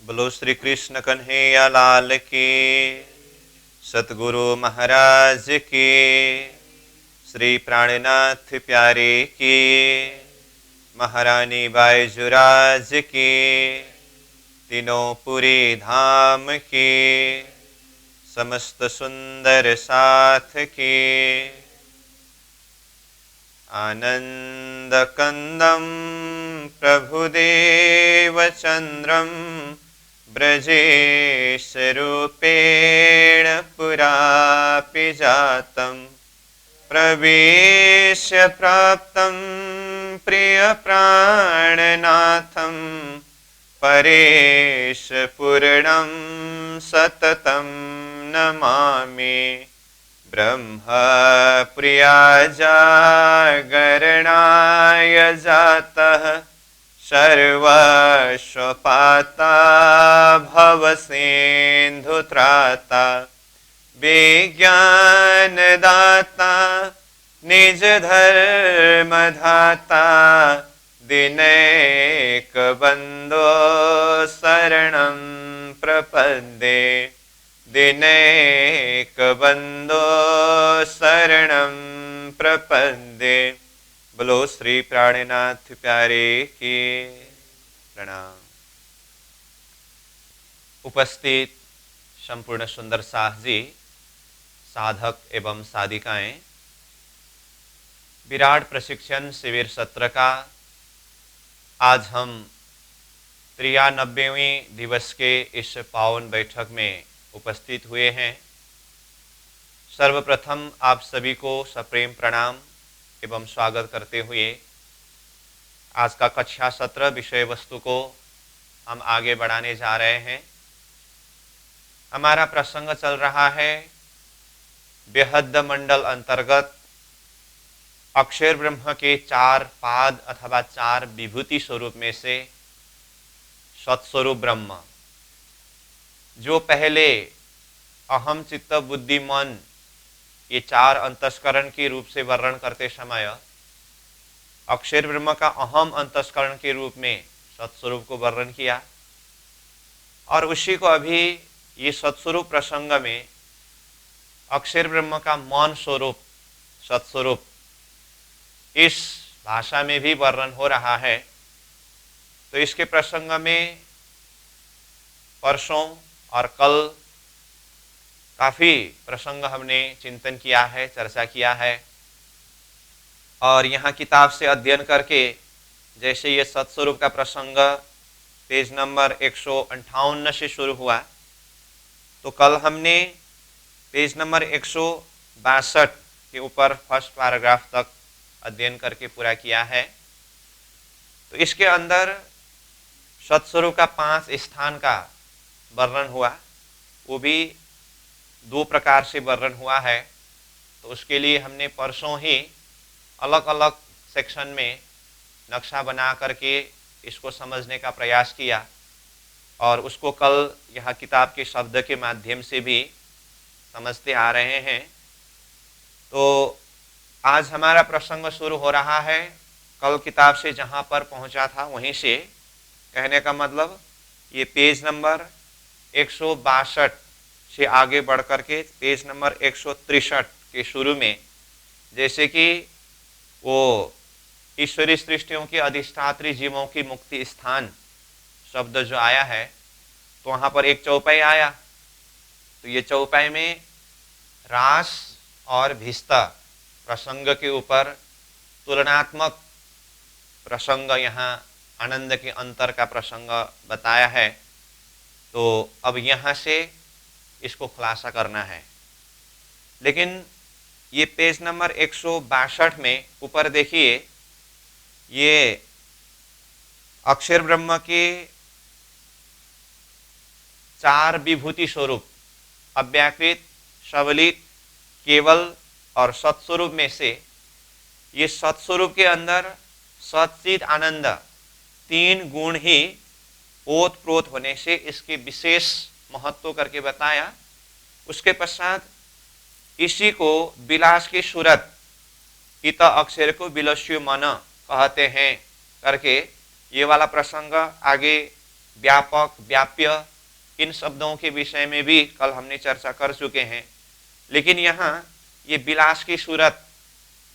बोलो श्री कृष्ण कन्हैया लाल की, सतगुरु महाराज की, श्री प्राणनाथ प्यारे की, महारानी बाईजुराज की, तीनों पुरी धाम की, समस्त सुंदर साथ की। आनंद कंदम प्रभुदेव चंद्रम ब्रजेश रूपेण पुरापि जातं प्रवेश्य प्राप्तं प्रिय प्राणनाथं परेश पूर्णं सततं नमामि। ब्रह्म प्रिया जागरणाय जातः सर्वस्वपाता भवसिन्धुत्राता विज्ञानदाता निज धर्मधाता दिनैकबन्धो शरणं प्रपद्ये दिनैकबन्धो शरणं प्रपद्ये। बोलो श्री प्राणनाथ प्यारे की प्रणाम। उपस्थित संपूर्ण सुंदर साह जी, साधक एवं साधिकाएं, विराट प्रशिक्षण शिविर सत्र का आज हम 93वें दिवस के इस पावन बैठक में उपस्थित हुए हैं। सर्वप्रथम आप सभी को सप्रेम प्रणाम एवं स्वागत करते हुए आज का कक्षा सत्र विषय वस्तु को हम आगे बढ़ाने जा रहे हैं। हमारा प्रसंग चल रहा है बेहद मंडल अंतर्गत अक्षर ब्रह्म के 4 पाद अथवा 4 विभूति स्वरूप में से सत्स्वरूप ब्रह्म, जो पहले अहम चित्त बुद्धि मन ये 4 अंतस्करण के रूप से वर्णन करते समय अक्षर ब्रह्म का अहम अंतस्करण के रूप में सत्स्वरूप को वर्णन किया, और उसी को अभी ये सत्स्वरूप प्रसंग में अक्षर ब्रह्म का मन स्वरूप सत्स्वरूप इस भाषा में भी वर्णन हो रहा है। तो इसके प्रसंग में परसों और कल काफ़ी प्रसंग हमने चिंतन किया है, चर्चा किया है, और यहाँ किताब से अध्ययन करके जैसे ये सत्स्वरूप का प्रसंग पेज नंबर 158 से शुरू हुआ, तो कल हमने पेज नंबर 162 के ऊपर फर्स्ट पैराग्राफ तक अध्ययन करके पूरा किया है। तो इसके अंदर सत्स्वरूप का 5 स्थान का वर्णन हुआ, वो भी 2 प्रकार से वर्णन हुआ है। तो उसके लिए हमने परसों ही अलग अलग सेक्शन में नक्शा बना करके इसको समझने का प्रयास किया, और उसको कल यह किताब के शब्द के माध्यम से भी समझते आ रहे हैं। तो आज हमारा प्रसंग शुरू हो रहा है कल किताब से जहाँ पर पहुँचा था वहीं से। कहने का मतलब ये पेज नंबर 162 से आगे बढ़ करके पेज नंबर 163 के शुरू में, जैसे कि वो ईश्वरीय सृष्टियों के अधिष्ठात्री जीवों की मुक्ति स्थान शब्द जो आया है, तो वहाँ पर एक चौपाई आया। तो ये चौपाई में रास और भिस्ता प्रसंग के ऊपर तुलनात्मक प्रसंग, यहाँ आनंद के अंतर का प्रसंग बताया है। तो अब यहाँ से इसको खुलासा करना है। लेकिन ये पेज नंबर 162 में ऊपर देखिए, ये अक्षर ब्रह्म के 4 विभूति स्वरूप अव्याकृत, सबलित, केवल और सत्स्वरूप में से ये सत्स्वरूप के अंदर सच्चिद आनंद 3 गुण ही ओत प्रोत होने से इसके विशेष महत्व करके बताया। उसके पश्चात इसी को विलास की सूरत इत अक्षर को विलस्यु मन कहते हैं करके ये वाला प्रसंग आगे व्यापक, व्याप्य, इन शब्दों के विषय में भी कल हमने चर्चा कर चुके हैं। लेकिन यहाँ ये विलास की सूरत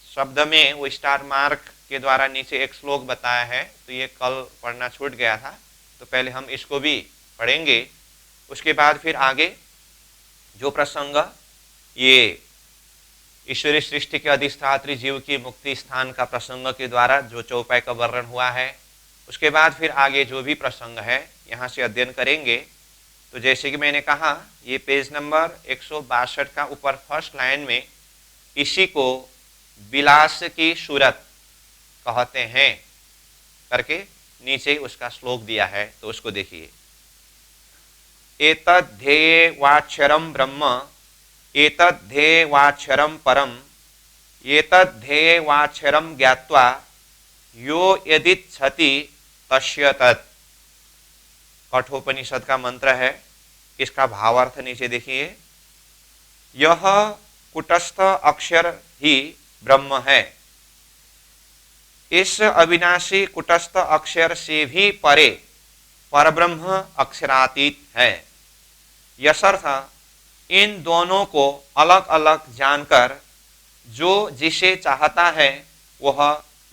शब्द में वो स्टार मार्क के द्वारा नीचे एक श्लोक बताया है, तो ये कल पढ़ना छूट गया था, तो पहले हम इसको भी पढ़ेंगे। उसके बाद फिर आगे जो प्रसंग ये ईश्वरीय सृष्टि के अधिष्ठात्री जीव की मुक्ति स्थान का प्रसंग के द्वारा जो चौपाई का वर्णन हुआ है, उसके बाद फिर आगे जो भी प्रसंग है यहाँ से अध्ययन करेंगे। तो जैसे कि मैंने कहा, ये पेज नंबर 162 का ऊपर फर्स्ट लाइन में इसी को विलास की सूरत कहते हैं करके नीचे उसका श्लोक दिया है, तो उसको देखिए। एतद्धेये वाक्षरम ब्रह्म, एतद्धेये वाक्षरम परम, एतद्धेये वाक्षरम ज्ञात्वा यो यदिच्छति तस्य तत्। कठोपनिषद का मंत्र है, इसका भावार्थ नीचे देखिए। यह कुटस्थ अक्षर ही ब्रह्म है, इस अविनाशी कुटस्थ अक्षर से भी परे परब्रह्म अक्षरातीत है। यशर्थ इन दोनों को अलग अलग जानकर जो जिसे चाहता है वह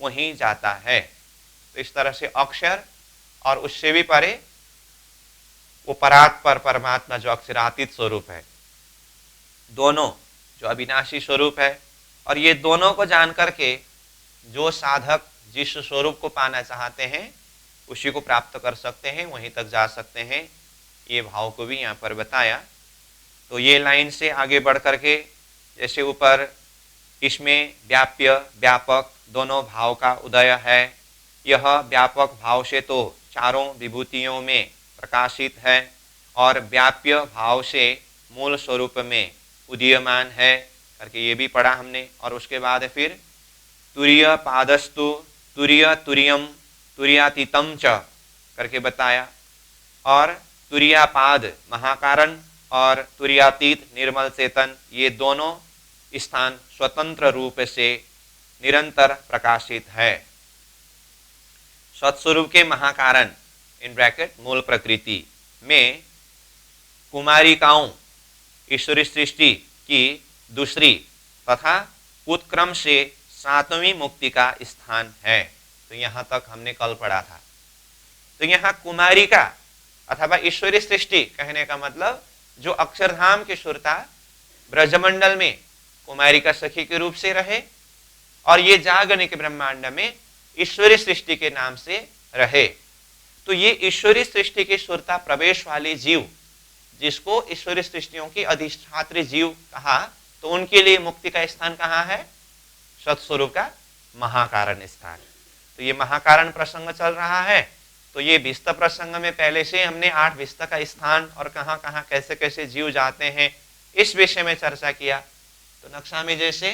वहीं जाता है। तो इस तरह से अक्षर और उससे भी परे वो परात्पर परमात्मा जो अक्षरातीत स्वरूप है, दोनों जो अविनाशी स्वरूप है, और ये दोनों को जान करके जो साधक जिस स्वरूप को पाना चाहते हैं उसी को प्राप्त कर सकते हैं, वहीं तक जा सकते हैं। ये भाव को भी यहाँ पर बताया। तो ये लाइन से आगे बढ़ करके जैसे ऊपर इसमें व्याप्य व्यापक दोनों भाव का उदय है। यह व्यापक भाव से तो चारों विभूतियों में प्रकाशित है और व्याप्य भाव से मूल स्वरूप में उदीयमान है करके ये भी पढ़ा हमने। और उसके बाद फिर तुरीय पादस्तु तुरीय तुरीयम तुरीयातीतम च करके बताया। और तुरीयापाद महाकारण और तुरीयातीत निर्मल चेतन, ये दोनों स्थान स्वतंत्र रूप से निरंतर प्रकाशित है। सत्स्वरूप के महाकारण इन ब्रैकेट मूल प्रकृति में कुमारिकाओं ईश्वरी सृष्टि की दूसरी तथा उत्क्रम से 7वीं मुक्ति का स्थान है। तो यहाँ तक हमने कल पढ़ा था। तो यहाँ कुमारिका अथवा ईश्वरी सृष्टि कहने का मतलब जो अक्षरधाम की सुरता ब्रजमंडल में कुमारिका सखी के रूप से रहे और ये जागनिक ब्रह्मांड में ईश्वरी सृष्टि के नाम से रहे। तो ये ईश्वरी सृष्टि की सुरता प्रवेश वाले जीव, जिसको ईश्वरी सृष्टियों की अधिष्ठात्री जीव कहा, तो उनके लिए मुक्ति का स्थान कहाँ है? सत्स्वरूप का महाकारण स्थान। तो ये महाकारण प्रसंग चल रहा है। तो ये विस्त प्रसंग में पहले से हमने 8 विस्त का स्थान और कहाँ कहाँ कैसे कैसे जीव जाते हैं इस विषय में चर्चा किया। तो नक्शा में जैसे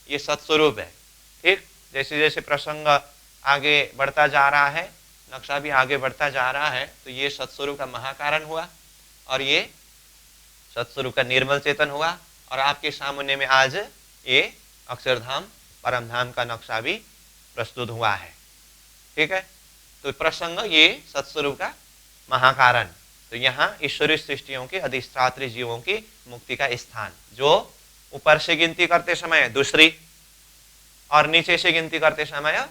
ये सत्स्वरूप है, ठीक, जैसे जैसे प्रसंग आगे बढ़ता जा रहा है, नक्शा भी आगे बढ़ता जा रहा है, तो ये सत्स्वरूप का महाकारण हुआ और ये सत्स्वरूप का निर्मल चेतन हुआ। और आपके सामने में आज ये अक्षरधाम परमधाम का नक्शा भी प्रस्तुत हुआ है, ठीक है। तो प्रसंग ये सत्स्वरूप का महाकारण। तो यहाँ ईश्वरीय सृष्टियों के अधिष्ठात्री जीवों की मुक्ति का स्थान, जो ऊपर से गिनती करते समय दूसरी और नीचे से गिनती करते समय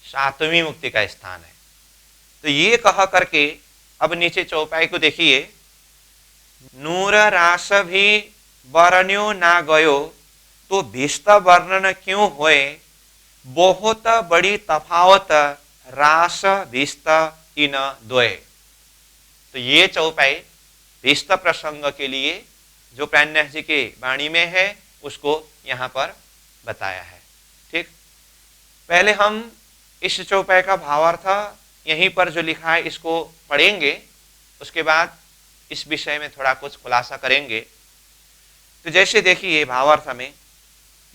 7वीं मुक्ति का स्थान है। तो ये कह करके अब नीचे चौपाई को देखिए। नूर रास भी वर्ण्यो ना गयो तो भिस्त वर्णन क्यों होए, बहुत बड़ी तफावत रास भिस्त इन द्वय। तो ये चौपाई भिस्त प्रसंग के लिए जो प्राणनाथ जी के वाणी में है उसको यहाँ पर बताया है, ठीक। पहले हम इस चौपाई का भावार्थ यहीं पर जो लिखा है इसको पढ़ेंगे, उसके बाद इस विषय में थोड़ा कुछ खुलासा करेंगे। तो जैसे देखिए भावार्थ में,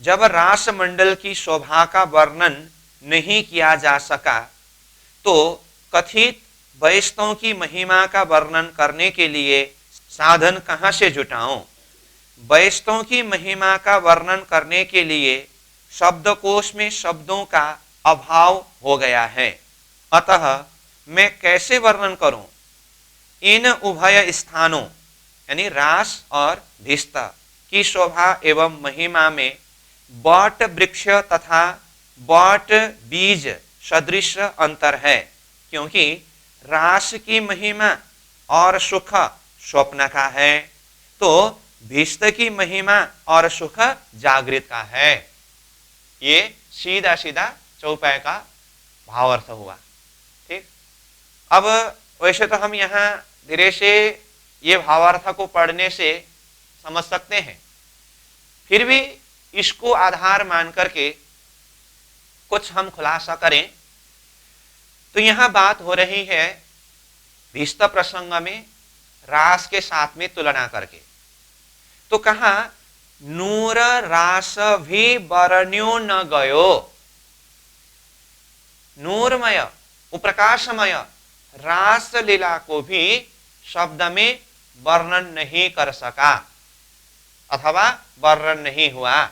जब रास मंडल की शोभा का वर्णन नहीं किया जा सका तो कथित वैष्णव की महिमा का वर्णन करने के लिए साधन कहाँ से जुटाऊं। वैष्णव की महिमा का वर्णन करने के लिए शब्दकोश में शब्दों का अभाव हो गया है, अतः मैं कैसे वर्णन करूं इन उभय स्थानों यानी रास और भिस्त की शोभा एवं महिमा में बट वृक्ष तथा बट बीज सदृश अंतर है, क्योंकि रास की महिमा और सुख स्वप्न का है, तो भिस्त की महिमा और सुख जागृत का है। ये सीधा सीधा चौपाई का भावार्थ हुआ। ठीक, अब वैसे तो हम यहाँ धीरे से ये भावार्थ को पढ़ने से समझ सकते हैं, फिर भी इसको आधार मान करके कुछ हम खुलासा करें तो यहां बात हो रही है भिस्त प्रसंग में रास के साथ में तुलना करके। तो कहा नूर रास भी वर्ण्यो न गयो, नूरमय उप्रकाशमय रास लीला को भी शब्द में वर्णन नहीं कर सका अथवा वर्णन नहीं हुआ।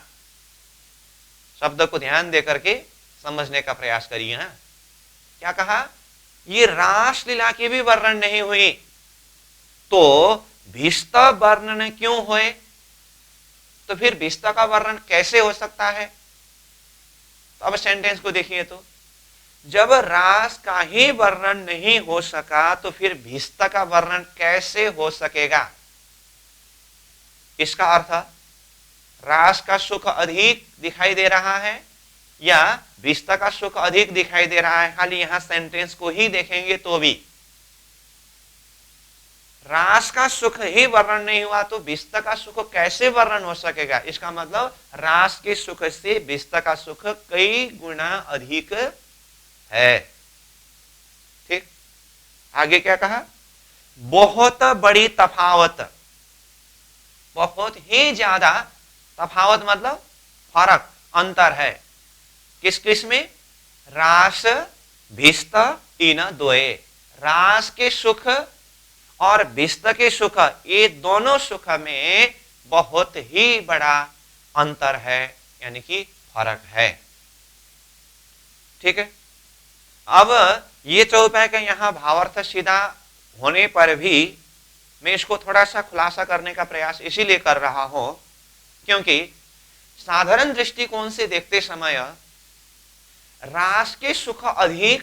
शब्द को ध्यान देकर के समझने का प्रयास करिए। क्या कहा, ये रास लीला की भी वर्णन नहीं हुई, तो भिस्त वर्णन क्यों हुए? तो फिर भिस्त का वर्णन कैसे हो सकता है? तो अब सेंटेंस को देखिए, तो जब रास का ही वर्णन नहीं हो सका तो फिर भिस्त का वर्णन कैसे हो सकेगा? इसका अर्थ रास का सुख अधिक दिखाई दे रहा है या भिस्त का सुख अधिक दिखाई दे रहा है? खाली यहां सेंटेंस को ही देखेंगे तो भी रास का सुख ही वर्णन नहीं हुआ तो भिस्त का सुख कैसे वर्णन हो सकेगा? इसका मतलब रास के सुख से भिस्त का सुख कई गुना अधिक है। ठीक, आगे क्या कहा, बहुत बड़ी तफावत, बहुत ही ज्यादा तफावत मतलब फर्क अंतर है। किस किस में? रास भिस्त इन द्वये, रास के सुख और भिस्त के सुख, ये दोनों सुख में बहुत ही बड़ा अंतर है, यानी कि फर्क है। ठीक है, अब ये चौपाई का यहां भावार्थ सीधा होने पर भी मैं इसको थोड़ा सा खुलासा करने का प्रयास इसीलिए कर रहा हूं क्योंकि साधारण दृष्टिकोण से देखते समय रास के सुख अधिक,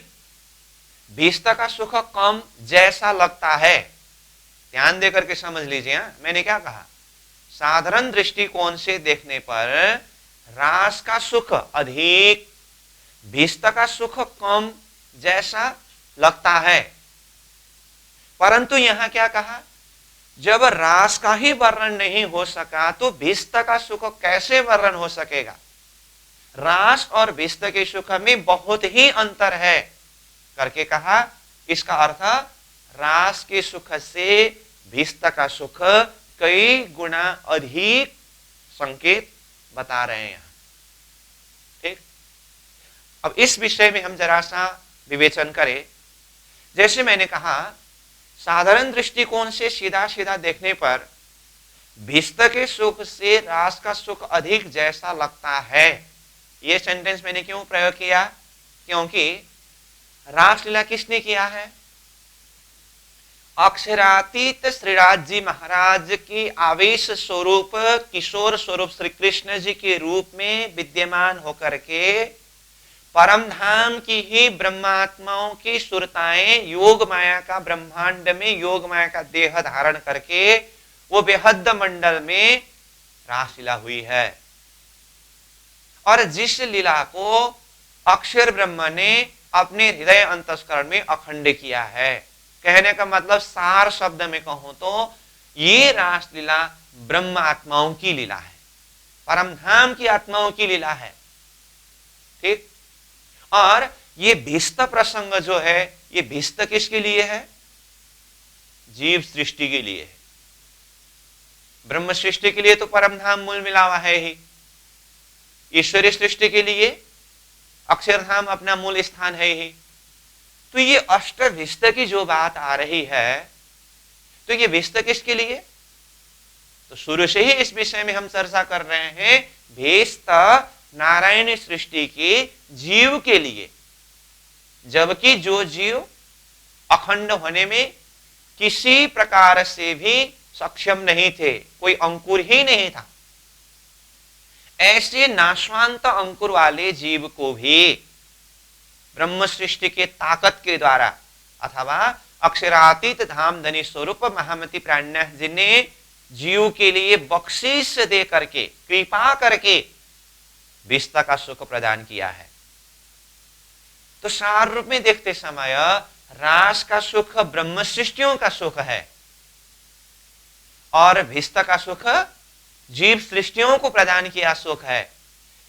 भिस्त का सुख कम जैसा लगता है। ध्यान देकर के समझ लीजिए, मैंने क्या कहा, साधारण दृष्टिकोण से देखने पर रास का सुख अधिक, भिस्त का सुख कम जैसा लगता है, परंतु यहां क्या कहा, जब रास का ही वर्णन नहीं हो सका तो भिस्त का सुख कैसे वर्णन हो सकेगा? रास और भिस्त के सुख में बहुत ही अंतर है करके कहा। इसका अर्थ रास के सुख से भिस्त का सुख कई गुना अधिक संकेत बता रहे हैं। ठीक, अब इस विषय में हम जरा सा विवेचन करें। जैसे मैंने कहा, साधारण दृष्टिकोण से सीधा सीधा देखने पर भिस्त के सुख से रास का सुख अधिक जैसा लगता है। यह सेंटेंस मैंने क्यों प्रयोग किया? क्योंकि रासलीला किसने किया है? अक्षरातीत श्रीराज जी महाराज की आवेश स्वरूप, किशोर स्वरूप श्री कृष्ण जी के रूप में विद्यमान होकर के परम धाम की ही ब्रह्मात्माओं की सुरताएं योग माया का ब्रह्मांड में योग माया का देह धारण करके वो बेहद मंडल में रासलीला हुई है। और जिस लीला को अक्षर ब्रह्म ने अपने हृदय अंतस्करण में अखंड किया है, कहने का मतलब सार शब्द में कहूं तो ये रासलीला ब्रह्म आत्माओं की लीला है, परम धाम की आत्माओं की लीला है। ठीक, और ये भिस्त प्रसंग जो है, ये भिस्त किसके लिए है? जीव सृष्टि के लिए है। ब्रह्म सृष्टि के लिए तो परम धाम मूल मिलावा है ही, ईश्वरीय सृष्टि के लिए अक्षरधाम अपना मूल स्थान है ही। तो ये अष्टभिस्त की जो बात आ रही है, तो ये भिस्त किसके लिए? तो शुरू से ही इस विषय में हम चर्चा कर रहे हैं, भिस्त नारायण सृष्टि के जीव के लिए, जबकि जो जीव अखंड होने में किसी प्रकार से भी सक्षम नहीं थे, कोई अंकुर ही नहीं था। ऐसे नाशवांत अंकुर वाले जीव को भी ब्रह्म सृष्टि के ताकत के द्वारा अथवा अक्षरातीत धाम धनी स्वरूप महामति प्राज्ञ जी ने जीव के लिए बख्शीश दे करके, कृपा करके विस्ता का सुख प्रदान किया है। तो सार रूप में देखते समय रास का सुख ब्रह्म सृष्टियों का सुख है और भिस्ता का सुख जीव सृष्टियों को प्रदान किया सुख है।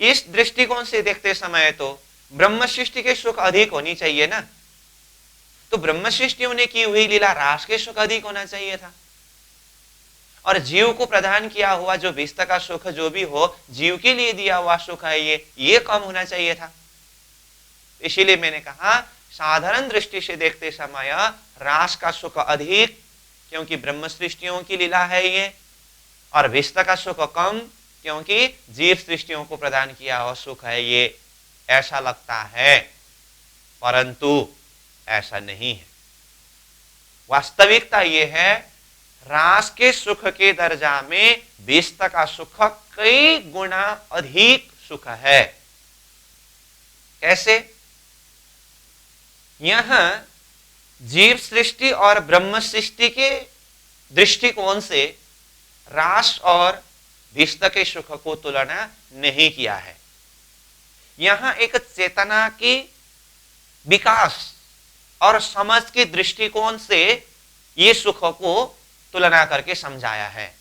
इस दृष्टिकोण से देखते समय तो ब्रह्म सृष्टि के सुख अधिक होनी चाहिए ना, तो ब्रह्म सृष्टियों ने की हुई लीला रास के सुख अधिक होना चाहिए था, और जीव को प्रदान किया हुआ जो भिस्ता का सुख जो भी हो, जीव के लिए दिया हुआ सुख है ये कम होना चाहिए था। इसीलिए मैंने कहा साधारण दृष्टि से देखते समय रास का सुख अधिक, क्योंकि ब्रह्म सृष्टियों की लीला है ये, और भिस्ता का सुख कम, क्योंकि जीव सृष्टियों को प्रदान किया हुआ सुख है ये, ऐसा लगता है, परंतु ऐसा नहीं है। वास्तविकता ये है रास के सुख के दर्जा में भिस्ता का सुख कई गुना अधिक सुख है। कैसे? यहां जीव सृष्टि और ब्रह्म सृष्टि के दृष्टिकोण से रास और भिस्ता के सुख को तुलना नहीं किया है। यहां एक चेतना की विकास और समझ के दृष्टिकोण से ये सुख को तुलना करके समझाया है।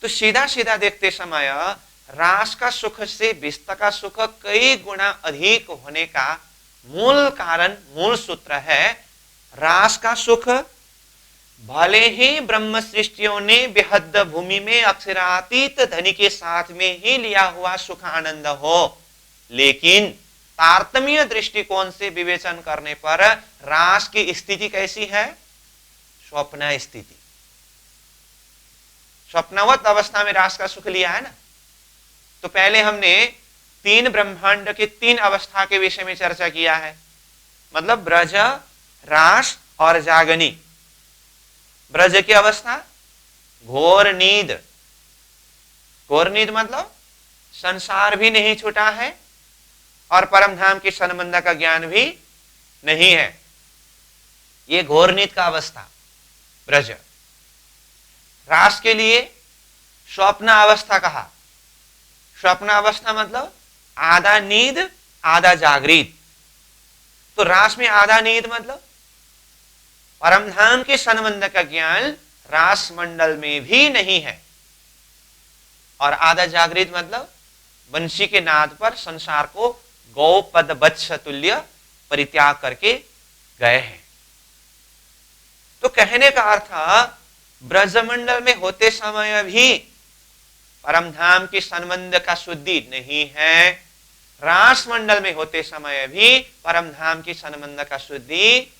तो सीधा सीधा देखते समय रास का सुख से भिस्ता का सुख कई गुना अधिक होने का मूल कारण, मूल सूत्र है रास का सुख भले ही ब्रह्म सृष्टियों ने बेहद भूमि में अक्षरातीत धनी के साथ में ही लिया हुआ सुख आनंद हो, लेकिन तारतम्य दृष्टिकोण से विवेचन करने पर रास की स्थिति कैसी है? स्वप्न स्थिति। स्वप्नवत अवस्था में रास का सुख लिया है ना। तो पहले हमने तीन ब्रह्मांड के तीन अवस्था के विषय में चर्चा किया है, मतलब ब्रज, रास और जागनी। ब्रज की अवस्था घोर नींद। घोर नींद मतलब संसार भी नहीं छूटा है और परम धाम के संबंध का ज्ञान भी नहीं है, ये घोर नींद का अवस्था ब्रज। रास के लिए स्वप्न अवस्था कहा। स्वप्न अवस्था मतलब आधा नींद आधा जागृत। तो रास में आधा नींद मतलब परम धाम के संबंध का ज्ञान रास मंडल में भी नहीं है, और आधा जागृत मतलब बंशी के नाद पर संसार को गौपद वत्स तुल्य परित्याग करके गए हैं। तो कहने का अर्थ ब्रजमंडल में होते समय भी परम धाम के संबंध का शुद्धि नहीं है, रास मंडल में होते समय भी परम धाम के संबंध का शुद्धि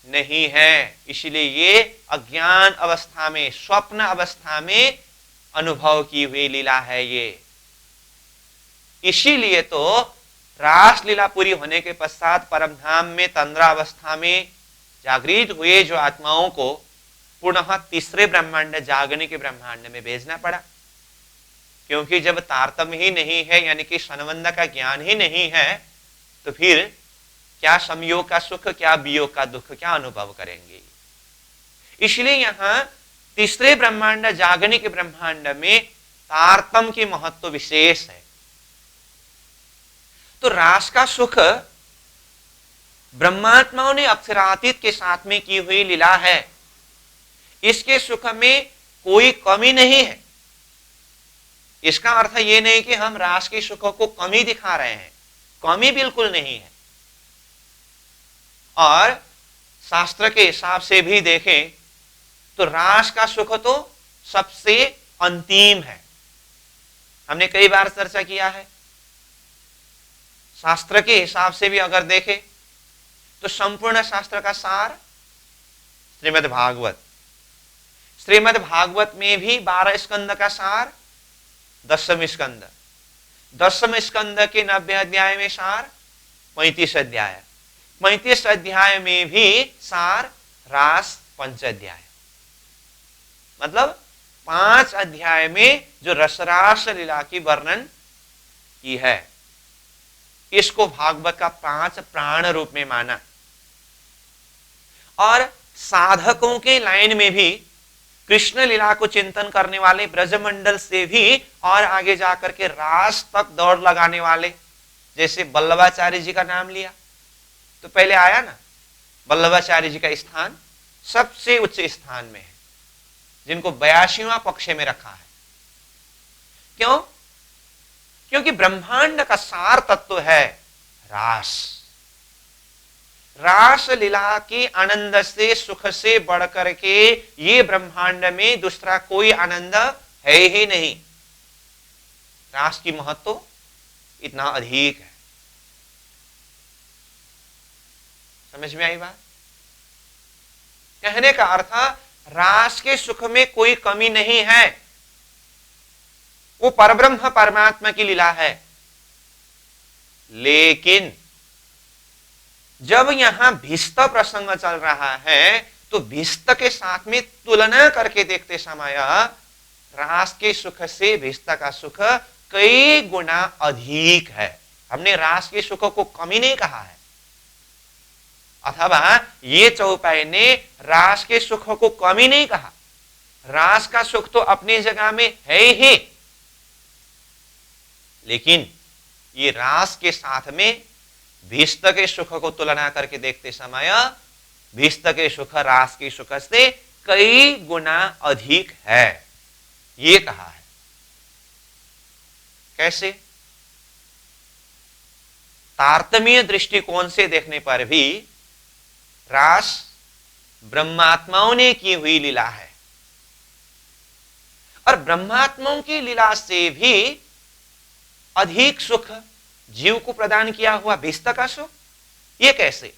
नहीं है। इसलिए ये अज्ञान अवस्था में, स्वप्न अवस्था में अनुभव की हुई लीला है ये। इसीलिए तो रास लीला पूरी होने के पश्चात परम धाम में तंद्रा अवस्था में जागृत हुए जो आत्माओं को पुनः तीसरे ब्रह्मांड, जागने के ब्रह्मांड में भेजना पड़ा, क्योंकि जब तारतम्य ही नहीं है, यानी कि संबंध का ज्ञान ही नहीं है, तो फिर क्या संयोग का सुख, क्या वियोग का दुख क्या अनुभव करेंगे। इसलिए यहां तीसरे ब्रह्मांड, जागने के ब्रह्मांड में तारतम्य की महत्व विशेष है। तो रास का सुख ब्रह्मात्माओं ने अक्षरातीत के साथ में की हुई लीला है, इसके सुख में कोई कमी नहीं है। इसका अर्थ ये नहीं कि हम रास के सुख को कमी दिखा रहे हैं, कमी बिल्कुल नहीं है। और शास्त्र के हिसाब से भी देखें तो रास का सुख तो सबसे अंतिम है। हमने कई बार चर्चा किया है। शास्त्र के हिसाब से भी अगर देखें तो संपूर्ण शास्त्र का सार श्रीमद् भागवत। श्रीमद् भागवत में भी 12 स्कंद का सार 10वें स्कंद, 10वें स्कंद के 90 अध्याय में सार 35 अध्याय, 35 अध्याय में भी सार रास पंचाध्याय, मतलब 5 अध्याय में जो रसरास लीला की वर्णन की है, इसको भागवत का 5 प्राण रूप में माना। और साधकों के लाइन में भी कृष्ण लीला को चिंतन करने वाले ब्रजमंडल से भी और आगे जाकर के रास तक दौड़ लगाने वाले, जैसे वल्लभाचार्य जी का नाम लिया तो पहले आया ना, वल्लभाचार्य जी का स्थान सबसे उच्च स्थान में है, जिनको 82वां पक्ष में रखा है। क्यों? क्योंकि ब्रह्मांड का सार तत्व है रास। रास लीला के आनंद से, सुख से बढ़कर के ये ब्रह्मांड में दूसरा कोई आनंद है ही नहीं। रास की महत्व इतना अधिक है। समझ में आई बात? कहने का अर्थ, रास के सुख में कोई कमी नहीं है, वो परब्रह्म परमात्मा की लीला है। लेकिन जब यहां भिस्त प्रसंग चल रहा है तो भिस्त के साथ में तुलना करके देखते समय रास के सुख से भिस्त का सुख कई गुना अधिक है। हमने रास के सुख को कमी नहीं कहा है, अथवा ये चौपाई ने रास के सुख को कमी नहीं कहा। रास का सुख तो अपनी जगह में है ही, लेकिन ये रास के साथ में भिस्त के सुख को तुलना करके देखते समय भिस्त के सुख रास के सुख से कई गुना अधिक है, ये कहा है। कैसे? तारतम्य दृष्टिकोण से देखने पर भी रास ब्रह्मात्माओं ने की हुई लीला है, और ब्रह्मात्माओं की लीला से भी अधिक सुख जीव को प्रदान किया हुआ भिस्त का सुख, ये कैसे?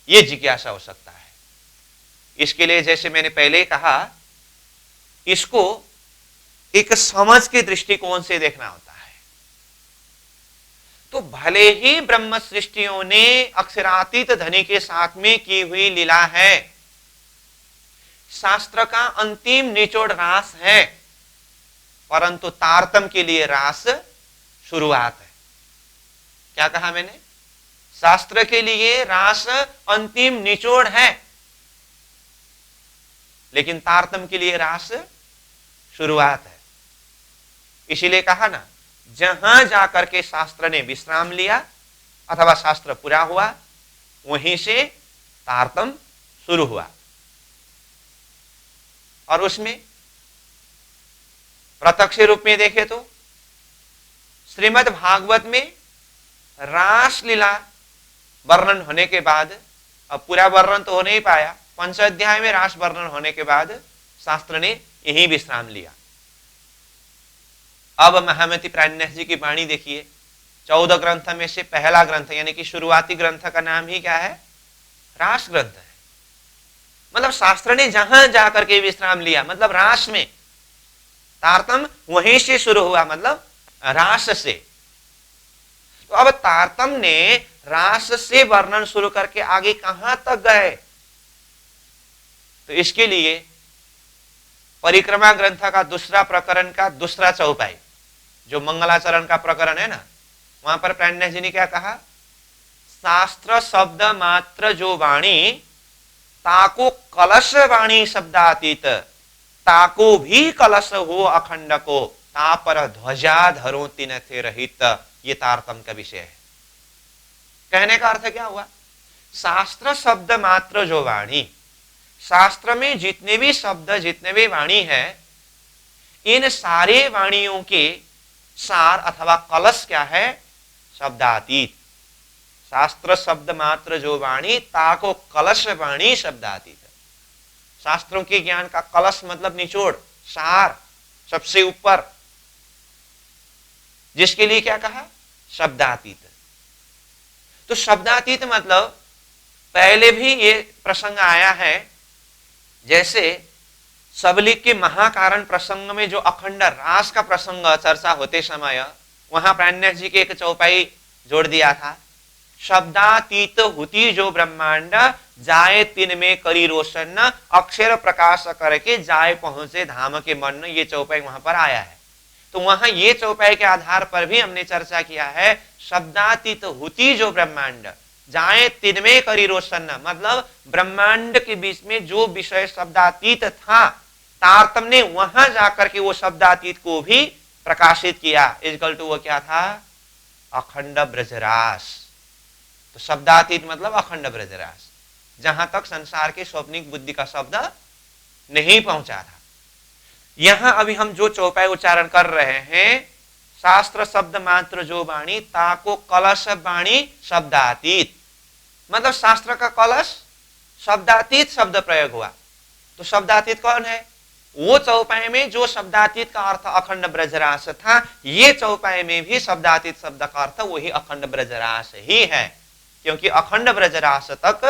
ये जिज्ञासा हो सकता है। इसके लिए जैसे मैंने पहले कहा, इसको एक समझ के दृष्टिकोण से देखना होता है। तो भले ही ब्रह्म सृष्टियों ने अक्षरातीत धनी के साथ में की हुई लीला है, शास्त्र का अंतिम निचोड़ रास है, परंतु तारतम के लिए रास शुरुआत है। क्या कहा मैंने? शास्त्र के लिए रास अंतिम निचोड़ है, लेकिन तारतम के लिए रास शुरुआत है। इसीलिए कहा ना, जहां जाकर के शास्त्र ने विश्राम लिया अथवा शास्त्र पूरा हुआ, वहीं से तारतम शुरू हुआ। और उसमें प्रत्यक्ष रूप में देखे तो श्रीमद् भागवत में रास लीला वर्णन होने के बाद, अब पूरा वर्णन तो हो नहीं पाया, 5 अध्याय में रास वर्णन होने के बाद शास्त्र ने यही विश्राम लिया। अब महामति प्राणन्यास जी की वाणी देखिए, 14 ग्रंथ में से पहला ग्रंथ यानी कि शुरुआती ग्रंथ का नाम ही क्या है? रास ग्रंथ है। मतलब शास्त्र ने जहां जाकर के विश्राम लिया, मतलब रास में, तारतम वहीं से शुरू हुआ, मतलब रास से। तो अब तारतम ने रास से वर्णन शुरू करके आगे कहां तक गए? तो इसके लिए परिक्रमा ग्रंथ का दूसरा प्रकरण का दूसरा चौपाई, जो मंगलाचरण का प्रकरण है ना, वहां पर प्राणन्यास जी ने क्या कहा? शास्त्र शब्द मात्र जो वाणी, ताको कलश वाणी शब्दातीत, ताको भी कलश हो अखंड को, ता पर ध्वजा धरो तिन थे रहित। ये तारतम का विषय है। कहने का अर्थ क्या हुआ? शास्त्र शब्द मात्र जो वाणी, शास्त्र में जितने भी शब्द, जितने भी वाणी है, इन सारे वाणियों के सार अथवा कलश क्या है? शब्दातीत। शास्त्र शब्द मात्र जो वाणी, ताको कलश वाणी शब्दातीत। शास्त्रों के ज्ञान का कलश मतलब निचोड़, सार, सबसे ऊपर, जिसके लिए क्या कहा? शब्दातीत। तो शब्दातीत मतलब पहले भी ये प्रसंग आया है, जैसे सबलिक के महाकारण प्रसंग में जो अखंड रास का प्रसंग चर्चा होते समय वहां प्राणन्यास जी के एक चौपाई जोड़ दिया था, शब्दातीत हुती जो ब्रह्मांड, जाए तिन में करी रोशन, अक्षर प्रकाश करके जाए पहुंचे धाम के मन। ये चौपाई वहां पर आया है। तो वहां ये चौपाई के आधार पर भी हमने चर्चा किया है, शब्दातीत हुती जो ब्रह्मांड, जाए तिनमें करी रोशन, मतलब ब्रह्मांड के बीच में जो विषय शब्दातीत था, तारतम्य ने वहां जाकर के वो शब्दातीत को भी प्रकाशित किया। इक्वल टू वो क्या था? अखंड ब्रजरास। तो शब्दातीत मतलब अखंड ब्रजरास, जहां तक संसार के स्वप्निक बुद्धि का शब्द नहीं पहुंचा था। यहां अभी हम जो चौपाई उच्चारण कर रहे हैं, शास्त्र शब्द मात्र जो वाणी, ताको कलश वाणी शब्दातीत, मतलब शास्त्र का कलश शब्दातीत शब्द प्रयोग हुआ। तो शब्दातीत कौन है? वो चौपाई में जो शब्दातीत का अर्थ अखंड ब्रजरास था, ये चौपाई में भी शब्दातीत शब्द का अर्थ वही अखंड ब्रजरास ही है, क्योंकि अखंड ब्रजरास तक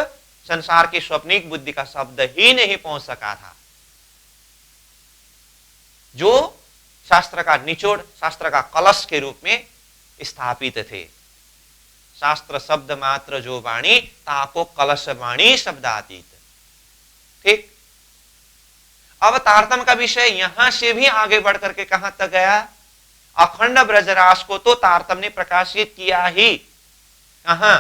संसार की स्वप्निक बुद्धि का शब्द ही नहीं पहुंच सका था। जो शास्त्र का निचोड़, शास्त्र का कलश के रूप में स्थापित थे। शास्त्र शब्द मात्र जो वाणी, ताको कलश वाणी शब्दातीत। ठीक। अब तारतम का विषय यहां से भी आगे बढ़ करके कहां तक गया? अखंड ब्रजरास को तो तारतम ने प्रकाशित किया ही। कहां?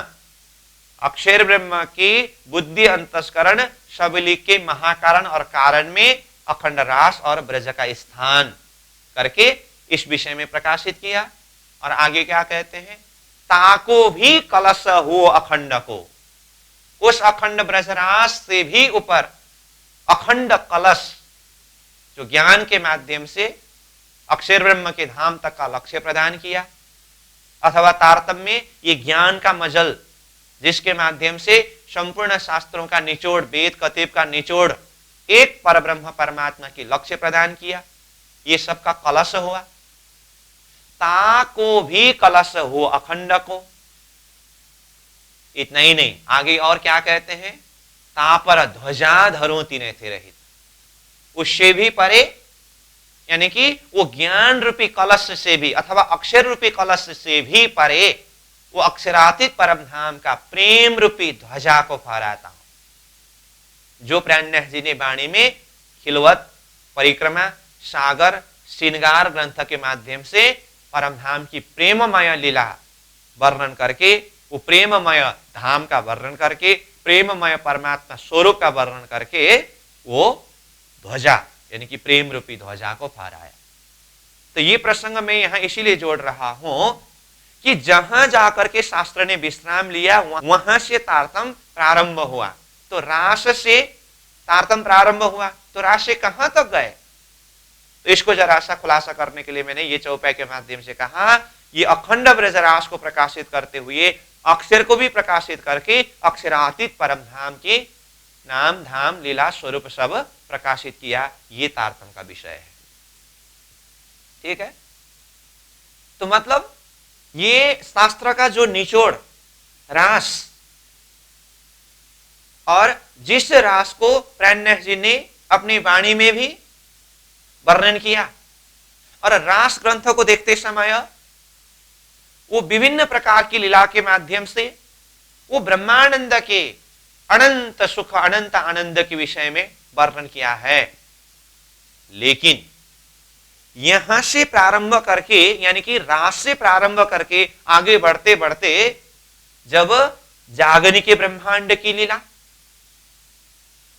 अक्षर ब्रह्म की बुद्धि अंतस्करण सबली के महाकारण और कारण में अखंड रास और ब्रज का स्थान करके इस विषय में प्रकाशित किया। और आगे क्या कहते हैं? ताको भी कलश हो अखंड को, उस अखंड ब्रजरास से भी ऊपर अखंड कलश, जो ज्ञान के माध्यम से अक्षर ब्रह्म के धाम तक का लक्ष्य प्रदान किया। अथवा तारतम्य में ये ज्ञान का मजल, जिसके माध्यम से संपूर्ण शास्त्रों का निचोड़, वेद कतिब का निचोड़ एक परब्रह्म परमात्मा के लक्ष्य प्रदान किया। ये सब का कलश हुआ। ताको भी कलश हो अखंड को। इतना ही नहीं, आगे और क्या कहते हैं? तापर ध्वजा धरोती ने थे रहित, उससे भी परे, यानी कि वो ज्ञान रूपी कलश से भी अथवा अक्षर रूपी कलश से भी परे वो अक्षरातीत परम धाम का प्रेम रूपी ध्वजा को फहराता हूं। जो प्राणनाथ जी ने वाणी में खिलवत, परिक्रमा, सागर, श्रृंगार ग्रंथ के माध्यम से परम धाम की प्रेममय लीला वर्णन करके, वो प्रेममय धाम का वर्णन करके, प्रेममय परमात्मा स्वरूप का वर्णन करके वो ध्वजा यानी कि प्रेम रूपी ध्वजा को फहराया। तो ये प्रसंग मैं यहां इसीलिए जोड़ रहा हूं कि जहां जाकर के शास्त्र ने विश्राम लिया वहां से तारतम प्रारंभ हुआ। तो रास से तारतम प्रारंभ हुआ, तो रास से कहां तक गए? तो इसको जरा सा खुलासा करने के लिए मैंने ये चौपाई के माध्यम से कहा, ये अखंड ब्रजरास को प्रकाशित करते हुए अक्षर को भी प्रकाशित करके अक्षरातीत परम धाम की नाम धाम लीला स्वरूप सब प्रकाशित किया। ये तारतम का विषय है। ठीक है। तो मतलब ये शास्त्र का जो निचोड़ रास, और जिस रास को प्राणनाथ जी ने अपनी वाणी में भी वर्णन किया, और रास ग्रंथ को देखते समय वो विभिन्न प्रकार की लीला के माध्यम से वो ब्रह्मानंद के अनंत सुख, अनंत आनंद के विषय में वर्णन किया है। लेकिन यहां से प्रारंभ करके, यानी कि रास से प्रारंभ करके आगे बढ़ते बढ़ते जब जागनी के ब्रह्मांड की लीला,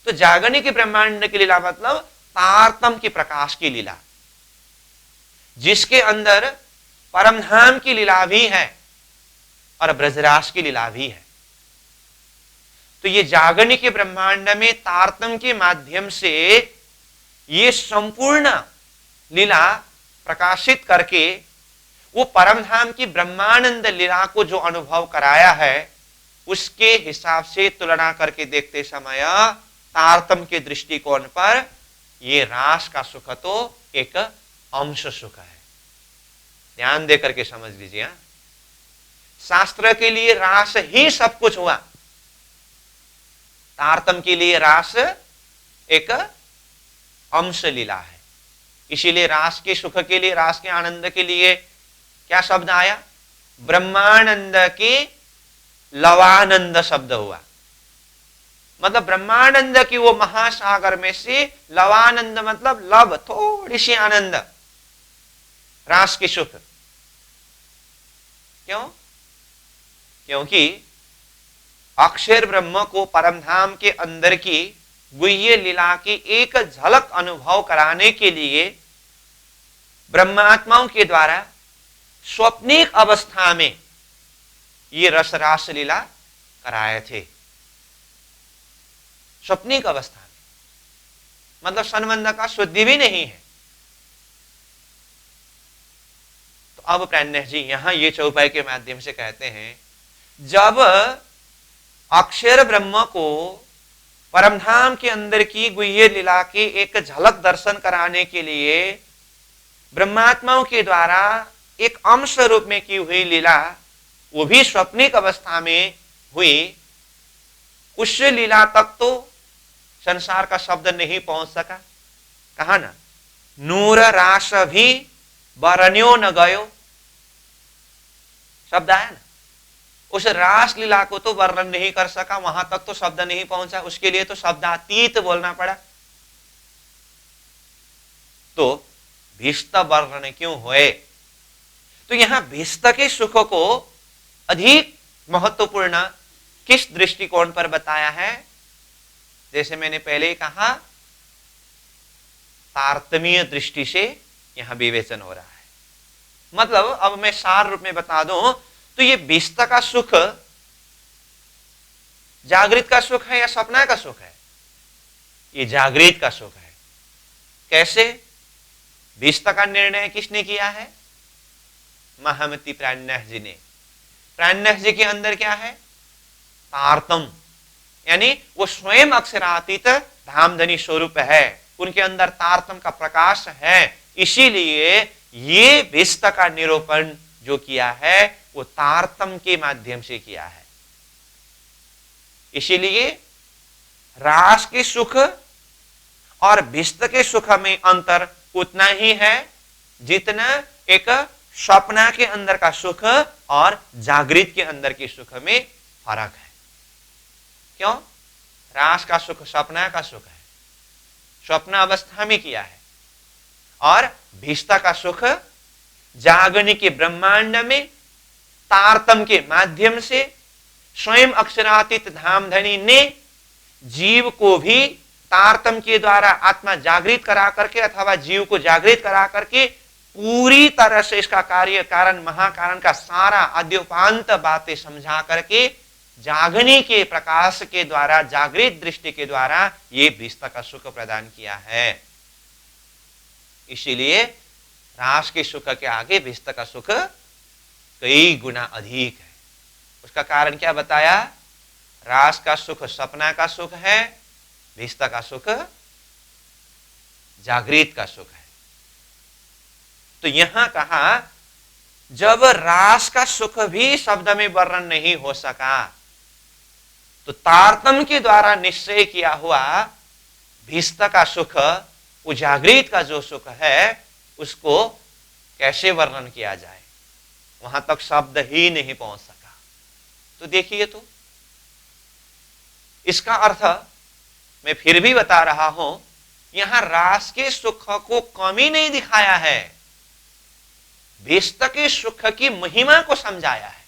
तो जागनी के ब्रह्मांड की लीला मतलब तारतम के प्रकाश की लीला, जिसके अंदर परमधाम की लीला भी है और ब्रजरास की लीला भी है। तो ये जागनी के ब्रह्मांड में तारतम के माध्यम से ये संपूर्ण लीला प्रकाशित करके वो परमधाम की ब्रह्मानंद लीला को जो अनुभव कराया है, उसके हिसाब से तुलना करके देखते समय तारतम के दृष्टिकोण पर ये रास का सुख तो एक अंश सुख है। ध्यान दे करके समझ लीजिए। शास्त्र के लिए रास ही सब कुछ हुआ, तारतम के लिए रास एक अंश लीला है। इसीलिए रास के सुख के लिए, रास के आनंद के लिए क्या शब्द आया? ब्रह्मानंद के लवानंद शब्द हुआ। मतलब ब्रह्मानंद की वो महासागर में से लवानंद मतलब लव, थोड़ी सी आनंद, रास की सुख। क्यों? क्योंकि अक्षर ब्रह्म को परमधाम के अंदर की गुह्य लीला की एक झलक अनुभव कराने के लिए ब्रह्मात्माओं के द्वारा स्वप्निक अवस्था में ये रस रास लीला कराए थे। स्वप्निक अवस्था में मतलब संबंध का शुद्धि भी नहीं है। तो अब प्राणेश जी यहां ये चौपाई के माध्यम से कहते हैं, जब अक्षर ब्रह्म को परमधाम के अंदर की गुह्य लीला की एक झलक दर्शन कराने के लिए ब्रह्मात्माओं के द्वारा एक अंश रूप में की हुई लीला, वो भी स्वप्निक अवस्था में हुई, उस लीला तक तो संसार का शब्द नहीं पहुंच सका। कहा ना, नूर रास भी बरन्यो न गयो, शब्द आया ना। उस रास लीला को तो वर्णन नहीं कर सका, वहां तक तो शब्द नहीं पहुंचा, उसके लिए तो शब्दातीत बोलना पड़ा। तो भीष्ट वर्णन क्यों हुए? तो यहां भीष्ट के सुख को अधिक महत्वपूर्ण किस दृष्टिकोण पर बताया है? जैसे मैंने पहले ही कहा, तारतम्य दृष्टि से यहां विवेचन हो रहा है। मतलब अब मैं सार रूप में बता दूं तो ये भीष्ट का सुख जागृत का सुख है या सपना का सुख है? ये जागृत का सुख है। कैसे? भीष्ट का निर्णय किसने किया है? महामती प्राणेश जी ने। प्राणेश जी के अंदर क्या है? तारतम, यानी वो स्वयं अक्षरातीत धामधनी स्वरूप है, उनके अंदर तारतम का प्रकाश है। इसीलिए ये भीष्ट का निरूपण जो किया है वो तारतम के माध्यम से किया है। इसीलिए रास के सुख और भीष्ट के सुख में अंतर उतना ही है जितना एक स्वप्न के अंदर का सुख और जागृत के अंदर के सुख में फर्क है। क्यों? रास का सुख स्वप्न का सुख है, स्वप्न अवस्था में किया है, और भीष्ट का सुख जागने के ब्रह्मांड में तारतम के माध्यम से स्वयं अक्षरातीत धामधनी ने जीव को भी तारतम के द्वारा आत्मा जागृत करा करके अथवा जीव को जागृत करा करके पूरी तरह से इसका कार्य कारण महाकारण का सारा आद्योपांत बातें समझा करके जागने के प्रकाश के द्वारा, जागृत दृष्टि के द्वारा ये भीष्ट का सुख प्रदान किया है। इसीलिए रास के सुख के आगे भीष्ट का सुख कई गुना अधिक है। उसका कारण क्या बताया? रास का सुख सपना का सुख है, भीष्ट का सुख जागृत का सुख है। तो यहां कहा, जब रास का सुख भी शब्द में वर्णन नहीं हो सका तो तारतम के द्वारा निश्चय किया हुआ भीष्ट का सुख, वो जागृत का जो सुख है, उसको कैसे वर्णन किया जाए? वहां तक शब्द ही नहीं पहुंच सका। तो देखिए, तो इसका अर्थ मैं फिर भी बता रहा हूं, यहां रास के सुख को कमी नहीं दिखाया है, भीष्ट के सुख की महिमा को समझाया है।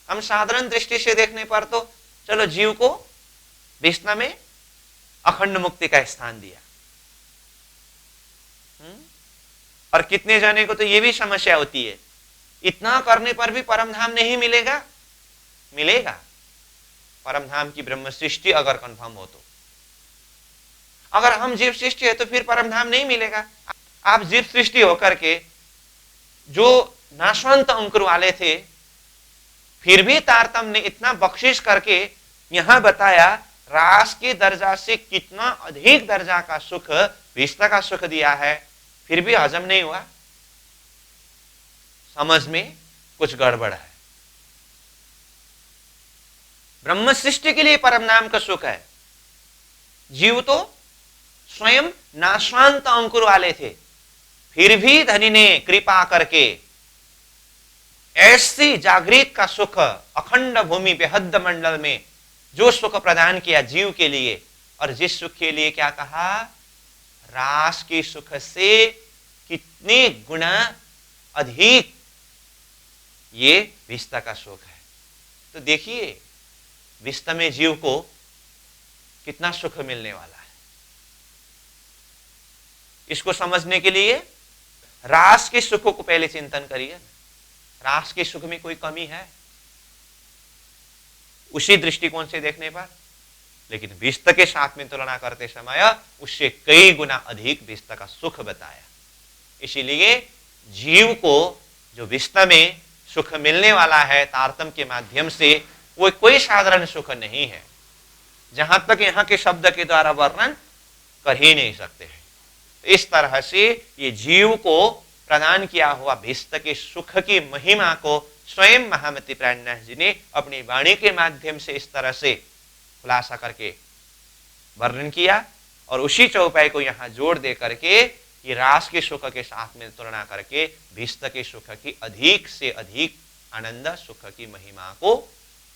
हम साधारण दृष्टि से देखने पर तो चलो जीव को भीष्ट में अखंड मुक्ति का स्थान दिया, और कितने जाने को तो यह भी समस्या होती है, इतना करने पर भी परमधाम नहीं मिलेगा। मिलेगा, परमधाम की ब्रह्म सृष्टि अगर कंफर्म हो तो। अगर हम जीव सृष्टि है तो फिर परमधाम नहीं मिलेगा। आप जीव सृष्टि होकर के जो नाशवंत अंकुर वाले थे, फिर भी तारतम ने इतना बख्शिश करके यहां बताया, रास के दर्जा से कितना अधिक दर्जा का सुख भीष्ट का सुख दिया है, फिर भी हजम नहीं हुआ। समझ में कुछ गड़बड़ है। ब्रह्म सृष्टि के लिए परम नाम का सुख है, जीव तो स्वयं नाशवांत अंकुर वाले थे, फिर भी धनी ने कृपा करके ऐसी जागृत का सुख अखंड भूमि बेहद मंडल में जो सुख प्रदान किया जीव के लिए, और जिस सुख के लिए क्या कहा, रास के सुख से कितने गुना अधिक ये विस्ता का सुख है। तो देखिए विस्ता में जीव को कितना सुख मिलने वाला है। इसको समझने के लिए रास के सुखों को पहले चिंतन करिए। रास के सुख में कोई कमी है उसी दृष्टिकोण से देखने पर, लेकिन विस्त के साथ में तुलना करते समय उससे कई गुना अधिक विस्त का सुख बताया। इसीलिए जीव को जो विस्त में सुख मिलने वाला है तारतम्य के माध्यम से, वो कोई साधारण सुख नहीं है, जहां तक यहां के शब्द के द्वारा वर्णन कर ही नहीं सकते हैं। इस तरह से ये जीव को प्रदान किया हुआ विस्त के सुख की महिमा को स्वयं महामती प्राणनाथ जी ने अपनी वाणी के माध्यम से इस तरह से खुलासा करके वर्णन किया, और उसी चौपाई को यहाँ जोड़ दे करके ये रास के सुख के साथ में तुलना करके विस्त के सुख की अधिक से अधिक आनंद सुख की महिमा को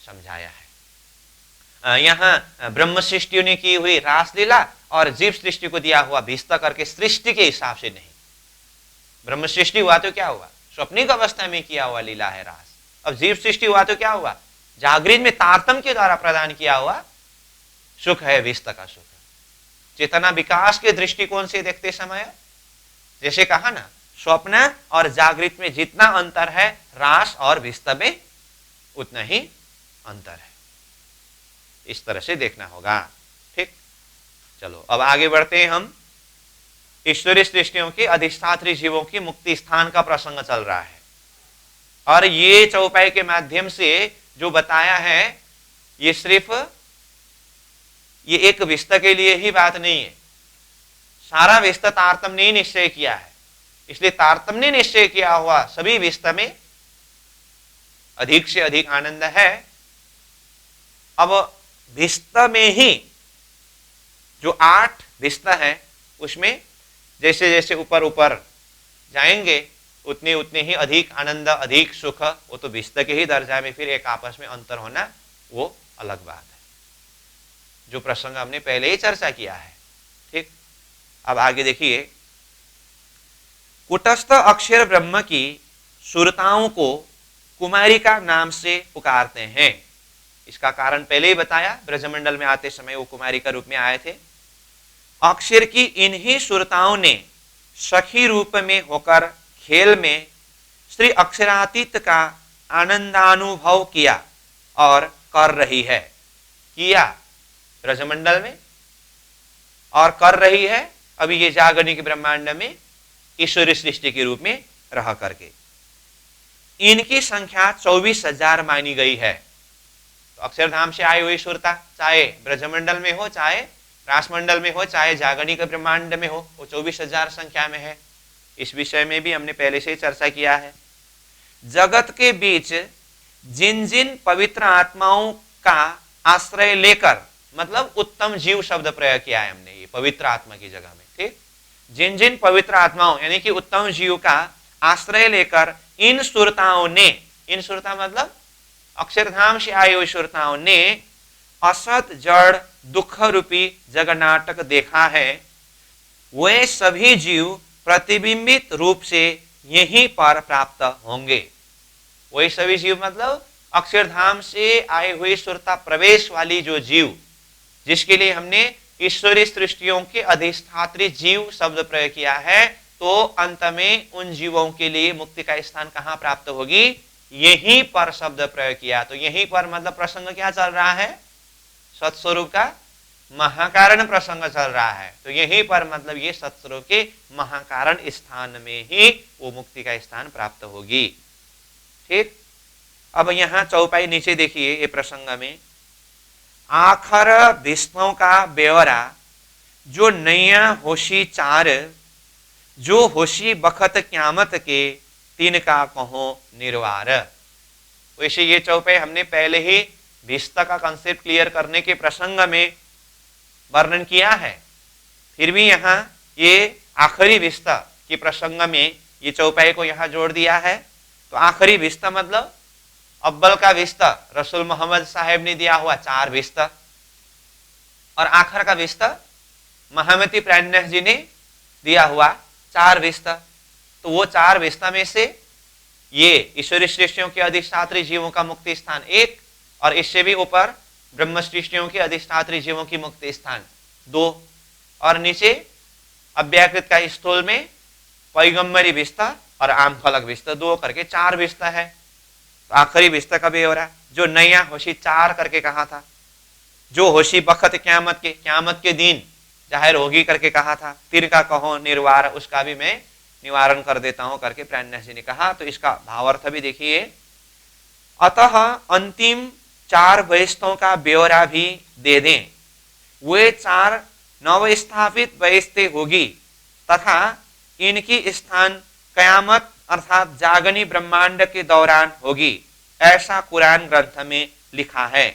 समझाया है। यहाँ ब्रह्म सृष्टि ने की हुई रासलीला और जीव सृष्टि को दिया हुआ विस्त करके सृष्टि के हिसाब से नहीं। ब्रह्म सृष्टि हुआ तो क्या हुआ, स्वप्निक अवस्था में किया हुआ लीला है रास। अब जीव सृष्टि हुआ तो क्या हुआ, जागृत में तारतम्य के द्वारा प्रदान किया हुआ सुख है विस्त का सुख। चेतना विकास के दृष्टिकोण से देखते समय जैसे कहा ना, स्वप्न और जागृत में जितना अंतर है रास और विस्त में उतना ही अंतर है। इस तरह से देखना होगा। ठीक, चलो अब आगे बढ़ते हैं हम। ईश्वरीय सृष्टियों के अधिष्ठात्री जीवों की मुक्ति स्थान का प्रसंग चल रहा है, और ये चौपाई के माध्यम से जो बताया है ये सिर्फ ये एक विस्त के लिए ही बात नहीं है, सारा विस्त तारतम्य ने निश्चय किया है। इसलिए तारतम्य ने निश्चय किया हुआ सभी विस्त में अधिक से अधिक आनंद है। अब विस्त में ही जो 8 विस्त है उसमें जैसे जैसे ऊपर ऊपर जाएंगे उतने उतने ही अधिक आनंद अधिक सुख, वो तो विस्त के ही दर्जा में फिर एक आपस में अंतर होना वो अलग बात है, जो प्रसंग हमने पहले ही चर्चा किया है। ठीक, अब आगे देखिए। कुटस्थ अक्षर ब्रह्म की सुरताओं को कुमारिका नाम से पुकारते हैं। इसका कारण पहले ही बताया, ब्रजमंडल में आते समय वो कुमारिका रूप में आए थे। अक्षर की इन्हीं सुरताओं ने सखी रूप में होकर खेल में श्री अक्षरातीत का आनंदानुभव किया और कर रही है, किया ब्रजमंडल में और कर रही है अभी ये जागनिक ब्रह्मांड में ईश्वरी सृष्टि के रूप में रह करके। इनकी संख्या 24,000 मानी गई है। तो अक्षरधाम से आई हुई सुरता चाहे ब्रजमंडल में हो, चाहे रासमंडल में हो, चाहे जागनिक ब्रह्मांड में हो, वो 24,000 संख्या में है। इस विषय में भी हमने पहले से चर्चा किया है। जगत के बीच जिन जिन पवित्र आत्माओं का आश्रय लेकर, मतलब उत्तम जीव शब्द प्रयोग किया है हमने ये पवित्र आत्मा की जगह में। ठीक, जिन जिन पवित्र आत्माओं यानी कि उत्तम जीव का आश्रय लेकर इन सुरताओं ने, इन सुरता मतलब अक्षरधाम से आई हुई सुरताओं ने असत जड़ दुख रूपी जगनाटक देखा है, वे सभी जीव प्रतिबिंबित रूप से यहीं पर प्राप्त होंगे। वही सभी जीव मतलब अक्षरधाम से आई हुई सुरता प्रवेश वाली जो जीव, जिसके लिए हमने ईश्वरीय सृष्टियों के अधिष्ठात्री जीव शब्द प्रयोग किया है, तो अंत में उन जीवों के लिए मुक्ति का स्थान कहाँ प्राप्त होगी, यहीं पर शब्द प्रयोग किया। तो यहीं पर मतलब प्रसंग क्या चल रहा है, सत्स्वरूप का महाकारण प्रसंग चल रहा है। तो यहीं पर मतलब ये सत्स्वरूप के महाकारण स्थान में ही वो मुक्ति का स्थान प्राप्त होगी। ठीक, अब यहाँ चौपाई नीचे देखिए ये प्रसंग में आखर विष्णु का ब्यौरा जो नैया होशी चार, जो होशी बखत क्यामत के तीन का कहो निर्वार। वैसे ये चौपाई हमने पहले ही विस्त का कंसेप्ट क्लियर करने के प्रसंग में वर्णन किया है, फिर भी यहाँ ये आखिरी विस्त के प्रसंग में ये चौपाई को यहाँ जोड़ दिया है। तो आखिरी विस्ता मतलब अव्वल का विस्ता रसूल मोहम्मद साहब ने दिया हुआ 4 विस्ता, और आखिर का विस्ता महामती प्राणनाथ जी ने दिया हुआ 4 विस्ता। तो वो 4 विस्ता में से ये ईश्वरी सृष्टियों के अधिष्ठात्री जीवों का मुक्ति स्थान 1, और इससे भी ऊपर ब्रह्म सृष्टियों के अधिष्ठात्री जीवों की मुक्ति स्थान 2, और नीचे अव्याकृत का स्थूल में पैगंबरी विस्ता और आम फलक विस्ता 2 करके 4 विस्ता है। तो आखिरी विस्ता कभी हो रहा है जो नया होशी 4 करके कहा था, जो होशी बखत क्यामत के दिन जाहिर होगी करके कहा था, तिर का कहो निर्वार उसका भी मैं निवारण कर देता हूं करके प्राणनाथ जी ने कहा। तो इसका भावार्थ भी देखिए, अतः अंतिम 4 वैस्तों का ब्यौरा भी दे दें। वे 4 नवस्थापित वैस्ते होगी तथा इनकी स्थान कयामत अर्थात जागनी ब्रह्मांड के दौरान होगी, ऐसा कुरान ग्रंथ में लिखा है।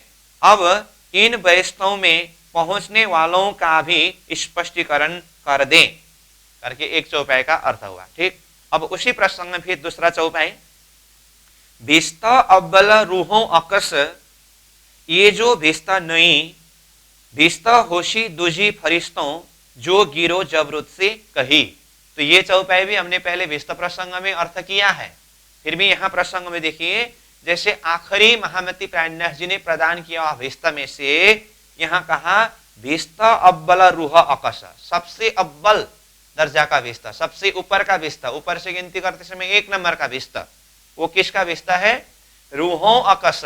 अब इन वैस्तों में पहुंचने वालों का भी स्पष्टीकरण कर दें करके एक चौपाई का अर्थ हुआ। ठीक, अब उसी प्रसंग में फिर दूसरा चौपाई, भिस्ता अव्वल रूहों अकस, ये जो भिस्ता नई भिस्ता होशी दूजी फरिश्तों जो गिरो जबरुत से कही। तो ये चौपाई भी हमने पहले भिस्ता प्रसंग में अर्थ किया है, फिर भी यहां प्रसंग में देखिए जैसे आखिरी महामती प्राणनाथ जी ने प्रदान किया हुआ भिस्ता में से यहां कहा भिस्ता अव्वल रूह अकस, सबसे अव्वल दर्जा का विस्ता, सबसे ऊपर का विस्ता, ऊपर से गिनती करते समय 1 नंबर का विस्ता, वो किसका विस्ता है? रूहों अकस।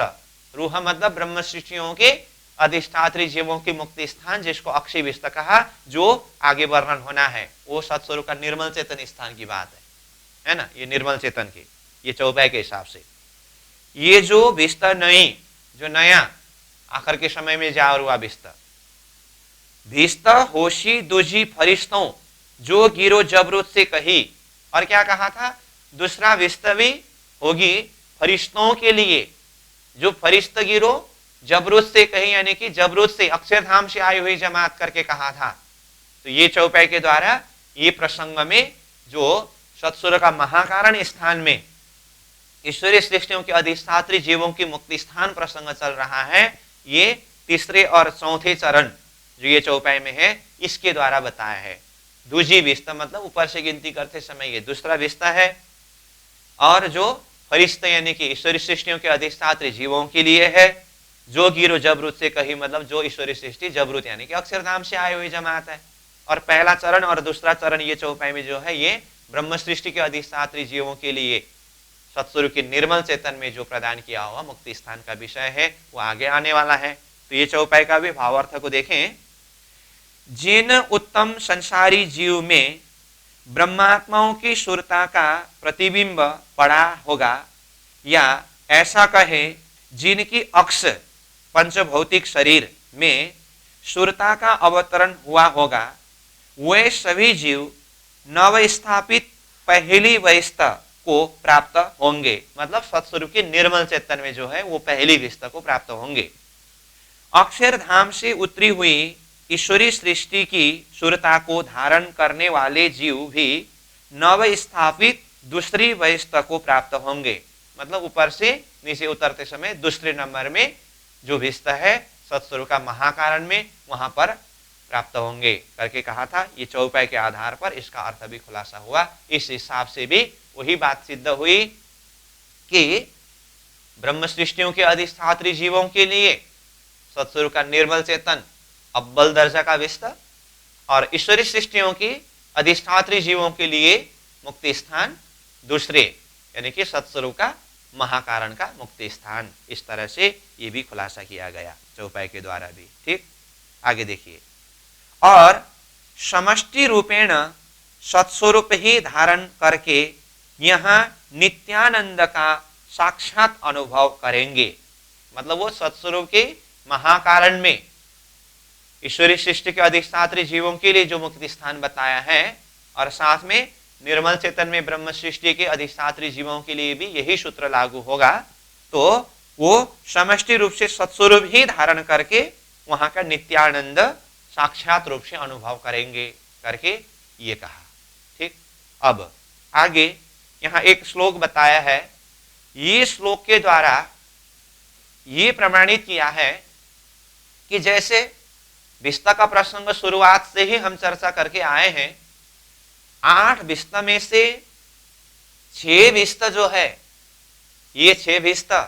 रूह मतलब ब्रह्म सृष्टियों के अधिष्ठात्री जीवों की मुक्ति स्थान, जिसको अक्षय विस्ता कहा, जो आगे वर्णन होना है वो सत्स्वरूप का निर्मल चेतन स्थान की बात है ना, ये निर्मल चेतन की ये चौपाई के हिसाब से। ये जो विस्ता नई, जो नया आखिर के समय में जा हुआ विस्ता, भिस्ता होशी दूजी फरिश्तों जो गिरो जबरूत से कही, और क्या कहा था? दूसरा विस्ता भी होगी फरिश्तों के लिए, जो फरिश्त गिरो जबरूत से कही, यानी कि जबरूत से अक्षरधाम से आई हुई जमात करके कहा था। तो ये चौपाई के द्वारा ये प्रसंग में जो सत्सुर का महाकारण स्थान में ईश्वरीय सृष्टियों के अधिष्ठात्री जीवों की मुक्ति स्थान प्रसंग चल रहा है, ये तीसरे और चौथे चरण जो ये चौपाई में है इसके द्वारा बताया है। दूजी विस्ता मतलब ऊपर से गिनती करते समय ये दूसरा विस्ता है, और जो फरिश्ते यानी कि ईश्वरीय सृष्टियों के अधिष्ठात्री जीवों के लिए है, जो गिरो जबरूत से कही मतलब जो ईश्वरीय सृष्टि जबरूत यानी कि अक्षरधाम से आई हुई जमात है। और पहला चरण और दूसरा चरण ये चौपाई में जो है ये ब्रह्म सृष्टि के अधिष्ठात्री जीवों के लिए सत्स्वरूप के निर्मल चेतन में जो प्रदान किया हुआ मुक्ति स्थान का विषय है वो आगे आने वाला है। तो ये चौपाई का भी भावार्थ को देखें, जिन उत्तम संसारी जीव में ब्रह्मात्माओं की शुरता का प्रतिबिंब पड़ा होगा, या ऐसा कहे जिनकी अक्ष पंचभौतिक शरीर में शुरता का अवतरण हुआ होगा, वे सभी जीव नवस्थापित पहली व्यवस्था को प्राप्त होंगे। मतलब सत्स्वरूप के निर्मल चेतन में जो है वो पहली व्यवस्था को प्राप्त होंगे। अक्षरधाम से उतरी हुई ईश्वरी सृष्टि की शुरता को धारण करने वाले जीव भी नवस्थापित दूसरी व्यवस्था को प्राप्त होंगे। मतलब ऊपर से नीचे उतरते समय दूसरे नंबर में जो व्यवस्था है सत्स्वरूप का महाकारण में वहां पर प्राप्त होंगे करके कहा था। ये चौपाई के आधार पर इसका अर्थ भी खुलासा हुआ। इस हिसाब से भी वही बात सिद्ध हुई कि ब्रह्म सृष्टियों के अधिष्ठात्री जीवों के लिए सत्स्वरूप का निर्मल चेतन अव्वल दर्जा का विस्तार, और ईश्वरी सृष्टियों की अधिष्ठात्री जीवों के लिए मुक्ति स्थान दूसरे यानी कि सत्स्वरूप का महाकारण का मुक्ति स्थान। इस तरह से ये भी खुलासा किया गया चौपाई के द्वारा भी। ठीक, आगे देखिए, और समष्टि रूपेण सत्स्वरूप ही धारण करके यहाँ नित्यानंद का साक्षात अनुभव करेंगे। मतलब वो सत्स्वरूप के महाकारण में ईश्वरी सृष्टि के अधिष्ठात्री जीवों के लिए जो मुक्ति स्थान बताया है, और साथ में निर्मल चेतन में ब्रह्म सृष्टि के अधिष्ठात्री जीवों के लिए भी यही सूत्र लागू होगा। तो वो समष्टि रूप से सत्स्वरूप ही धारण करके वहां का नित्यानंद साक्षात रूप से अनुभव करेंगे करके ये कहा। ठीक, अब आगे यहाँ एक श्लोक बताया है ये श्लोक के द्वारा ये प्रमाणित किया है कि जैसे विस्ता का प्रसंग शुरुआत से ही हम चर्चा करके आए हैं, 8 विस्ता में से 6 विस्ता जो है, ये 6 विस्ता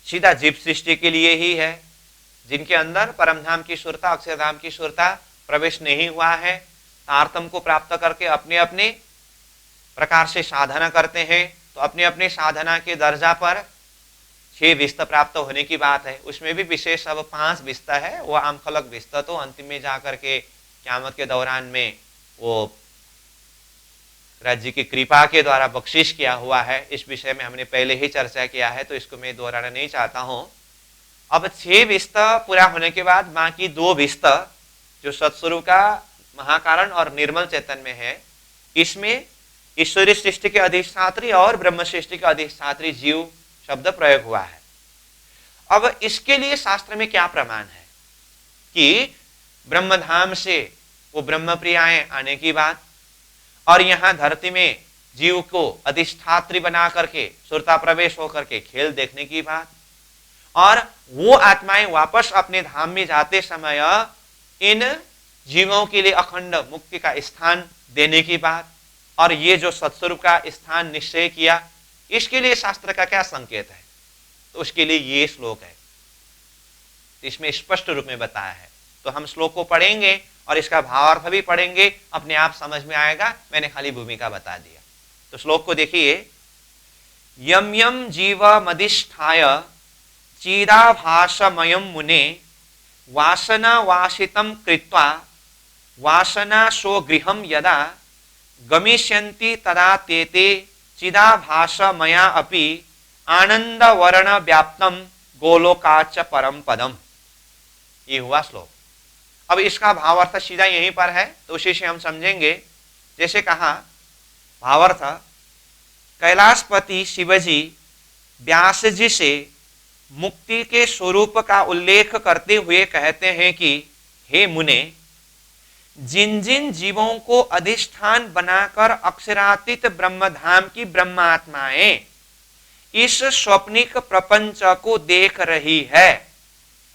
सीधा जीव सृष्टि के लिए ही है, जिनके अंदर परमधाम की सुरता, अक्षरधाम की सुरता प्रवेश नहीं हुआ है। तारतम को प्राप्त करके अपने अपने प्रकार से साधना करते हैं, तो अपने अपने साधना के दर्जा पर 6 विस्ता प्राप्त होने की बात है। उसमें भी विशेष अब 5 विस्ता है, वो आमखलक विस्ता तो अंतिम में जाकर के क़यामत के दौरान में वो राज्य की कृपा के द्वारा बख्शिश किया हुआ है। इस विषय में हमने पहले ही चर्चा किया है, तो इसको मैं दोहराना नहीं चाहता हूं। अब 6 विस्ता पूरा होने के बाद बाकी 2 विस्ता जो सत्स्वरूप का महाकारण और निर्मल चेतन में है, इसमें ईश्वरीय सृष्टि के अधिष्ठात्री और ब्रह्म सृष्टि के अधिष्ठात्री जीव शब्द प्रयोग हुआ है। अब इसके लिए शास्त्र में क्या प्रमाण है कि ब्रह्मधाम से वो ब्रह्म प्रियाएं आने की बात, और यहां धरती में जीव को अधिष्ठात्री बना करके सुरता प्रवेश होकर के खेल देखने की बात, और वो आत्माएं वापस अपने धाम में जाते समय इन जीवों के लिए अखंड मुक्ति का स्थान देने की बात, और ये जो सत्स्वरूप का स्थान निश्चय किया, इसके लिए शास्त्र का क्या संकेत है, तो उसके लिए ये श्लोक है, इसमें स्पष्ट रूप में बताया है। तो हम श्लोक को पढ़ेंगे और इसका भावार्थ भी पढ़ेंगे, अपने आप समझ में आएगा, मैंने खाली भूमिका बता दिया। तो श्लोक को देखिए, यम यम जीव मदिष्ठाय चिदाभासमयं मुने वासना वासितं कृत्वा वासना स्वगृहं यदा गमिष्यन्ति तदा तेते चिदाभासमया अपि आनंद वर्ण व्याप्तम गोलोकाच परम पदम। ये हुआ श्लोक। अब इसका भावार्थ सीधा यहीं पर है, तो उसी से हम समझेंगे। जैसे कहा भावार्थ, कैलाशपति शिवजी व्यास जी से मुक्ति के स्वरूप का उल्लेख करते हुए कहते हैं कि हे मुने, जिन जिन जीवों को अधिष्ठान बनाकर अक्षरातीत ब्रह्मधाम की ब्रह्मात्माएं इस स्वप्निक प्रपंच को देख रही है,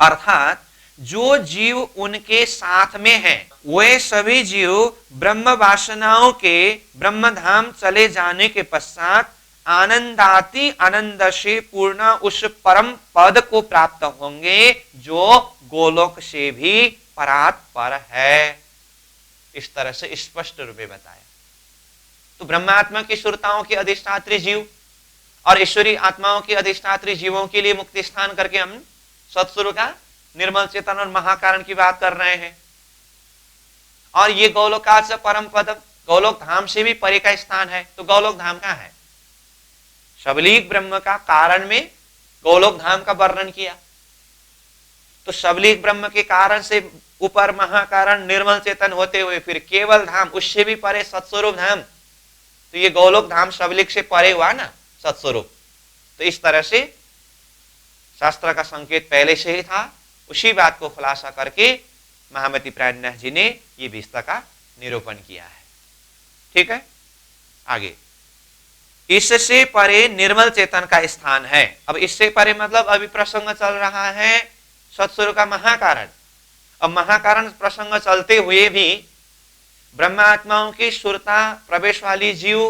अर्थात जो जीव उनके साथ में हैं, वे सभी जीव ब्रह्म वासनाओं के ब्रह्मधाम चले जाने के पश्चात आनंदाति आनंद से पूर्ण उस परम पद को प्राप्त होंगे जो गोलोक से भी परात्पर है। इस तरह से स्पष्ट रूप में बताया। तो ब्रह्मात्मा की सुरताओं के अधिष्ठात्री जीव और ईश्वरी आत्माओं के अधिष्ठात्री जीवों के लिए मुक्ति स्थान करके हम सत्स्वरूप का निर्मल चेतन और महाकारण की बात कर रहे हैं। और ये गोलोकाच परम पद, गोलोक धाम से भी परे का स्थान है। तो गोलोक धाम कहाँ है? सबलीक ब्रह्म का कारण में गोलोक धाम का वर्णन किया। तो सबलीक ब्रह्म के कारण से ऊपर महाकारण निर्मल चेतन होते हुए फिर केवल धाम, उससे भी परे सत्स्वरूप धाम। तो ये गोलोक धाम सबलीक से परे हुआ ना सत्स्वरूप। तो इस तरह से शास्त्र का संकेत पहले से ही था। उसी बात को खुलासा करके महामती प्राणनाथ जी ने ये विस्ता का निरूपण किया है। ठीक है, आगे। इससे परे निर्मल चेतन का स्थान है। अब इससे परे मतलब अभी प्रसंग चल रहा है सत्स्वरूप का महाकारण। अब महाकारण प्रसंग चलते हुए भी ब्रह्मात्माओं की सुरता प्रवेश वाली जीव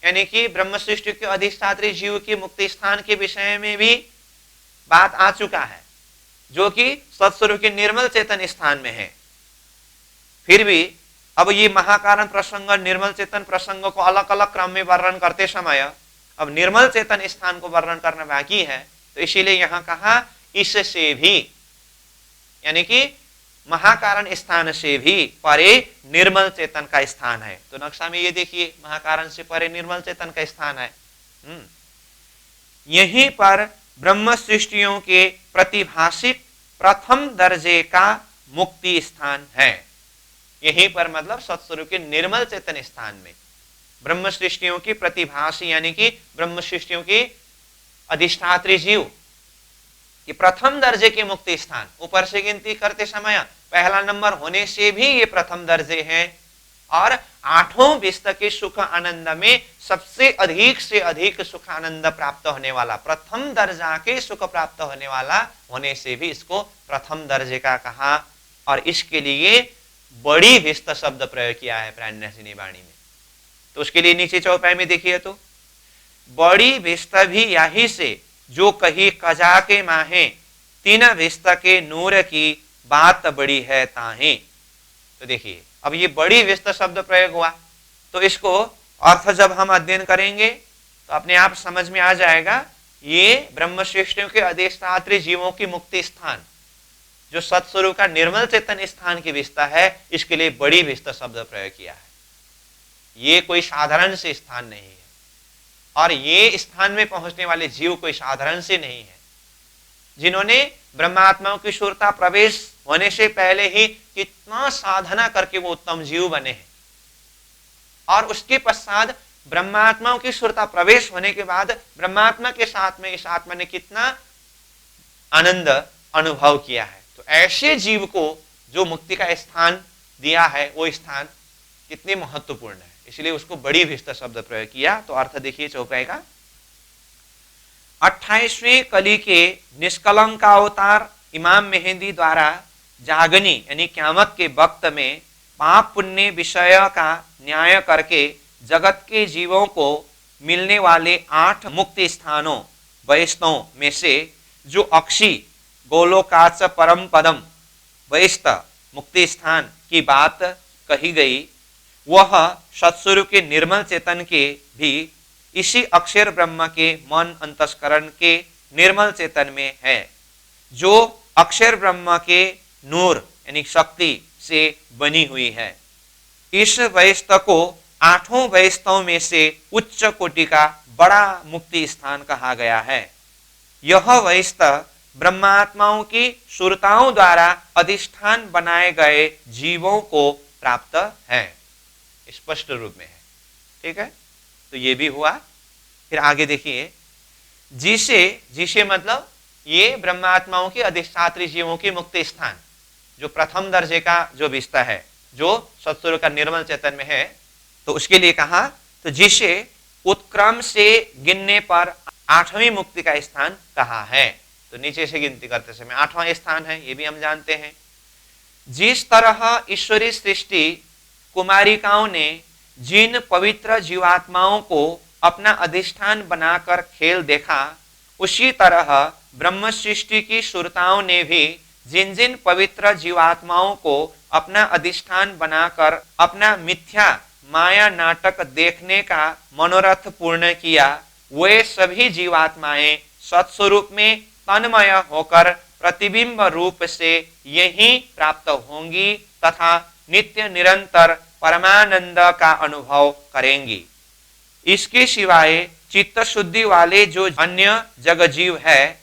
यानी कि ब्रह्म सृष्टि के अधिष्ठात्री जीव की मुक्ति स्थान के विषय में भी बात आ चुका है, जो कि सत्स्वरूप के निर्मल चेतन स्थान में है। फिर भी अब ये महाकारण प्रसंग निर्मल चेतन प्रसंग को अलग अलग क्रम में वर्णन करते समय अब निर्मल चेतन स्थान को वर्णन करना बाकी है। तो इसीलिए यहां कहा इससे भी, यानी कि महाकारण स्थान से भी परे निर्मल चेतन का स्थान है। तो नक्शा में ये देखिए, महाकारण से परे निर्मल चेतन का स्थान है। यहीं पर ब्रह्म सृष्टियों के प्रतिभाषिक प्रथम दर्जे का मुक्ति स्थान है। यहीं पर मतलब सत्स्वरूप के निर्मल चेतन स्थान में ब्रह्म सृष्टियों की प्रतिभाषी यानी कि ब्रह्म सृष्टियों की अधिष्ठात्री जीव कि प्रथम दर्जे के मुक्ति स्थान, ऊपर से गिनती करते समय पहला नंबर होने से भी ये प्रथम दर्जे हैं। और आठों विस्त के सुख आनंद में सबसे अधिक से अधिक सुख आनंद प्राप्त होने वाला, प्रथम दर्जा के सुख प्राप्त होने वाला होने से भी इसको प्रथम दर्जे का कहा। और इसके लिए बड़ी विस्त शब्द प्रयोग किया है प्राणनाशिनी वाणी में। तो उसके लिए नीचे चौपाई में देखिए तो, बड़ी विस्त भी यही से जो कही कजा के माहे, तीन विस्त के नूर की बात बड़ी है ताहे। तो देखिए अब ये बड़ी विस्त शब्द प्रयोग हुआ, तो इसको अर्थ जब हम अध्ययन करेंगे तो अपने आप समझ में आ जाएगा, ये ब्रह्मश्रेष्ठियों के अधिष्ठात्री जीवों की मुक्ति स्थान, जो सत्स्वरूप का निर्मल चेतन स्थान की विस्ता है, इसके लिए बड़ी विस्ता शब्द प्रयोग किया है। ये कोई साधारण से स्थान नहीं है, और ये स्थान में पहुंचने वाले जीव कोई साधारण से नहीं है। जिन्होंने ब्रह्मात्माओं की शुरता प्रवेश होने से पहले ही कितना साधना करके वो उत्तम जीव बने हैं, और उसके पश्चात ब्रह्मात्माओं की शुरता प्रवेश होने के बाद ब्रह्मात्मा के साथ में इस आत्मा ने कितना आनंद अनुभव किया है। तो ऐसे जीव को जो मुक्ति का स्थान दिया है, वो स्थान कितने महत्वपूर्ण है, इसलिए उसको बड़ी विस्तार शब्द प्रयोग किया। तो अर्थ देखिए चौपाई का, 28वें कली के निष्कलंक अवतार इमाम मेहंदी द्वारा जागनी यानी क़यामत के वक्त में पाप पुण्य विषय का न्याय करके जगत के जीवों को मिलने वाले 8 मुक्ति स्थानों वैष्णव में से जो अक्षी गोलोकाच परम पदम वैष्ट मुक्ति स्थान की बात कही गई, वह सत्स्वरूप के निर्मल चेतन के भी इसी अक्षर ब्रह्म के मन अंतस्करण के निर्मल चेतन में है, जो अक्षर ब्रह्म के नूर यानी शक्ति से बनी हुई है। इस वैष्ट को 8 वैष्णव में से उच्च कोटि का बड़ा मुक्ति स्थान कहा गया है। यह वैष्ट ब्रह्मात्माओं की सुरताओं द्वारा अधिष्ठान बनाए गए जीवों को प्राप्त है, स्पष्ट रूप में है। ठीक है, तो ये भी हुआ। फिर आगे देखिए, जिसे मतलब ये ब्रह्मात्माओं की अधिष्ठात्री जीवों की मुक्ति स्थान, जो प्रथम दर्जे का जो विस्ता है, जो सत्स्वरूप का निर्मल चेतन में है, तो उसके लिए कहा, तो जिसे उत्क्रम से गिनने पर 8वीं मुक्ति का स्थान कहा है। तो नीचे से गिनती करते समय 8वां स्थान है, ये भी हम जानते हैं। जिस तरह ईश्वरीय सृष्टि कुमारिकाओं ने जिन पवित्र जीवात्माओं को अपना अधिष्ठान बनाकर खेल देखा, उसी तरह ब्रह्म सृष्टि की सुरताओं ने भी जिन जिन पवित्र जीवात्माओं को अपना अधिष्ठान बनाकर अपना मिथ्या माया नाटक देखने का मनोरथ पूर्ण किया, वे सभी जीवात्माएं सत्स्वरूप में तन्मय होकर प्रतिबिंब रूप से यही प्राप्त होंगी तथा नित्य निरंतर परमानंद का अनुभव करेंगी। इसके सिवाय चित्त शुद्धि वाले जो अन्य जगजीव है,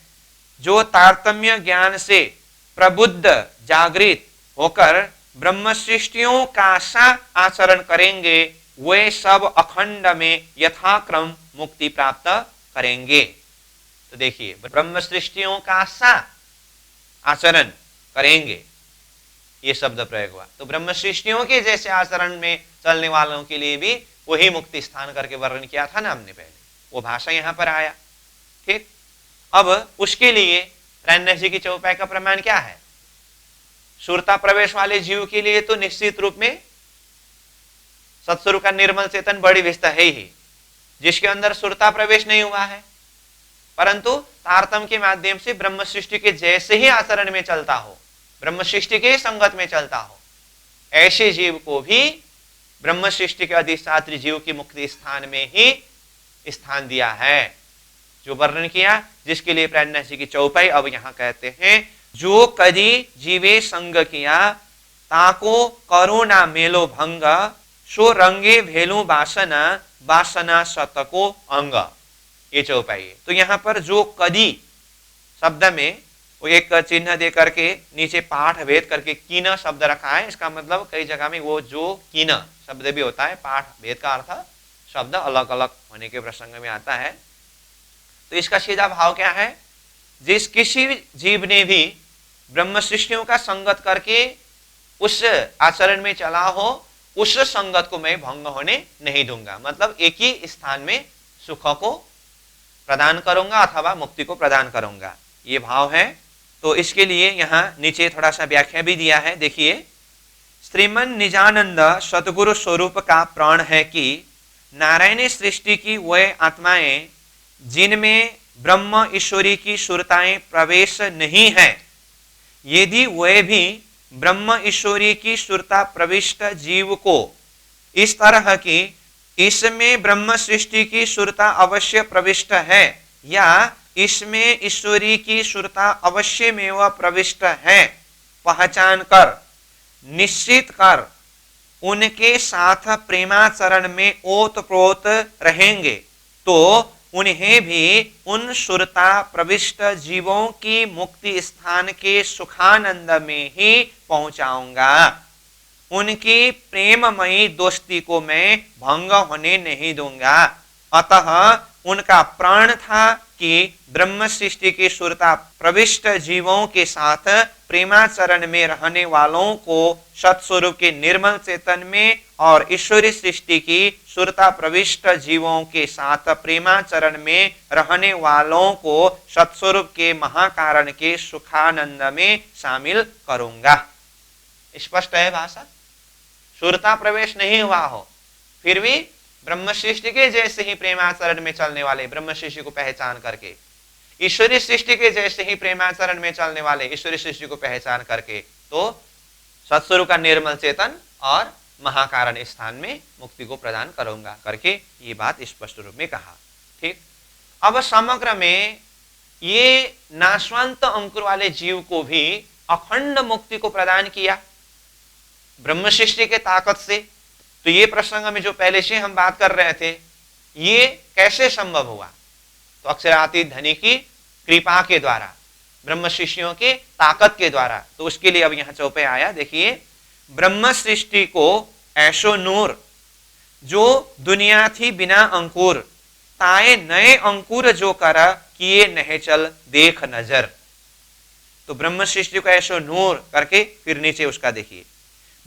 जो तारतम्य ज्ञान से प्रबुद्ध जागृत होकर ब्रह्म सृष्टियों का सा आचरण करेंगे, वे सब अखंड में यथाक्रम मुक्ति प्राप्त करेंगे। तो देखिए, ब्रह्म सृष्टियों का सा आचरण करेंगे, ये शब्द प्रयोग हुआ। तो ब्रह्म सृष्टियों के जैसे आचरण में चलने वालों के लिए भी वही मुक्ति स्थान करके वर्णन किया था ना हमने पहले, वो भाषा यहां पर आया। ठीक, अब उसके लिए प्राणनाशी की चौपाई का प्रमाण क्या है? सुरता प्रवेश वाले जीव के लिए तो निश्चित रूप में सत्स्वरूप का निर्मल चेतन बड़ी विस्ता है ही, जिसके अंदर सुरता प्रवेश नहीं हुआ है, परंतु तारतम के माध्यम से ब्रह्म सृष्टि के जैसे ही आचरण में चलता हो, ब्रह्म सृष्टि के संगत में चलता हो, ऐसे जीव को भी ब्रह्म सृष्टि के अधिष्ठात्री जीव की मुक्ति स्थान में ही स्थान दिया है, जो वर्णन किया, जिसके लिए प्राणनाशी की चौपाई अब यहां कहते हैं, जो कदी जीवे संग किया ताको करुणा मेलो भंग, सो रंगे भेलू बासना बासना शतको अंग। ये चौपाई है। तो यहां पर जो कदी शब्द में वो एक चिन्ह दे करके नीचे पाठ भेद करके कीना शब्द रखा है। इसका मतलब कई जगह में वो जो कीना शब्द भी होता है, पाठ भेद का अर्थ शब्द अलग अलग होने के प्रसंग में आता है। तो इसका सीधा भाव क्या है? जिस किसी जीव ने भी ब्रह्म सृष्टियों का संगत करके उस आचरण में चला हो, उस संगत को मैं भंग होने नहीं दूंगा। मतलब एक ही स्थान में सुख को प्रदान करूंगा अथवा मुक्ति को प्रदान करूंगा, ये भाव है। तो इसके लिए यहाँ नीचे थोड़ा सा व्याख्या भी दिया है, देखिए। श्रीमन निजानंद सतगुरु स्वरूप का प्राण है कि नारायण सृष्टि की वह आत्माएं जिनमें ब्रह्म ईश्वरी की सुरताएं प्रवेश नहीं है, यदि वह भी ब्रह्म ईश्वरी की सुरता प्रविष्ट जीव को इस तरह की इसमें ब्रह्म सृष्टि की सुरता अवश्य प्रविष्ट है या इसमें ईश्वरी की सुरता अवश्य में वह प्रविष्ट है पहचान कर निश्चित कर उनके साथ प्रेमाचरण में ओतप्रोत रहेंगे तो उन्हें भी उन सुरता प्रविष्ट जीवों की मुक्ति स्थान के सुखानंद में ही पहुंचाऊंगा। उनकी प्रेममयी दोस्ती को मैं भंग होने नहीं दूंगा। अतः उनका प्राण था कि ब्रह्म सृष्टि की सुरता प्रविष्ट जीवों के साथ प्रेमाचरण में रहने वालों को सत्स्वरूप के निर्मल चेतन में और ईश्वरी सृष्टि की सुरता प्रविष्ट जीवों के साथ प्रेमाचरण में रहने वालों को सत्स्वरूप के महाकारण के सुखानंद में शामिल करूंगा। स्पष्ट है भाषा। सुरता प्रवेश नहीं हुआ हो फिर भी ब्रह्म सृष्टि के जैसे ही प्रेमाचरण में चलने वाले, ब्रह्म सृष्टि को पहचान करके, ईश्वरी सृष्टि के जैसे ही प्रेमाचरण में चलने वाले, ईश्वरी सृष्टि को पहचान करके, तो सत्स्वरूप का निर्मल चेतन और महाकारण स्थान में मुक्ति को प्रदान करूंगा करके ये बात स्पष्ट रूप में कहा। ठीक। अब समग्र में ये नाशवंत अंकुर वाले जीव को भी अखंड मुक्ति को प्रदान किया ब्रह्म सृष्टि के ताकत से। तो ये प्रसंग में जो पहले से हम बात कर रहे थे, ये कैसे संभव हुआ? तो अक्षरातीत धनी की कृपा के द्वारा, ब्रह्म सृष्टियों के ताकत के द्वारा। तो उसके लिए अब यहां चौपे आया, देखिए। ब्रह्म सृष्टि को ऐसो नूर जो दुनिया थी बिना अंकुर, ताए नए अंकुर जो कर किए नहीं चल देख नजर। तो ब्रह्म सृष्टि को ऐसो नूर करके फिर नीचे उसका देखिए,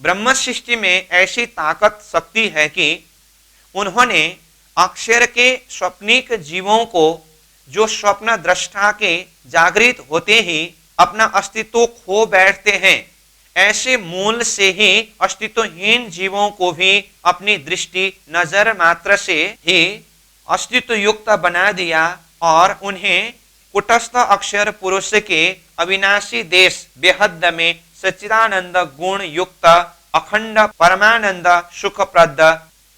ब्रह्म सृष्टि में ऐसी ताकत शक्ति है कि उन्होंने अक्षर के स्वप्निक जीवों को जो स्वप्न दृष्टा के जागृत होते ही अपना अस्तित्व खो बैठते हैं, ऐसे मूल से ही अस्तित्वहीन जीवों को भी अपनी दृष्टि नजर मात्र से ही अस्तित्व युक्त बना दिया और उन्हें कुटस्थ अक्षर पुरुष के अविनाशी देश बेहद में सच्चिदानंद गुण युक्त अखंड परमानंद सुखप्रद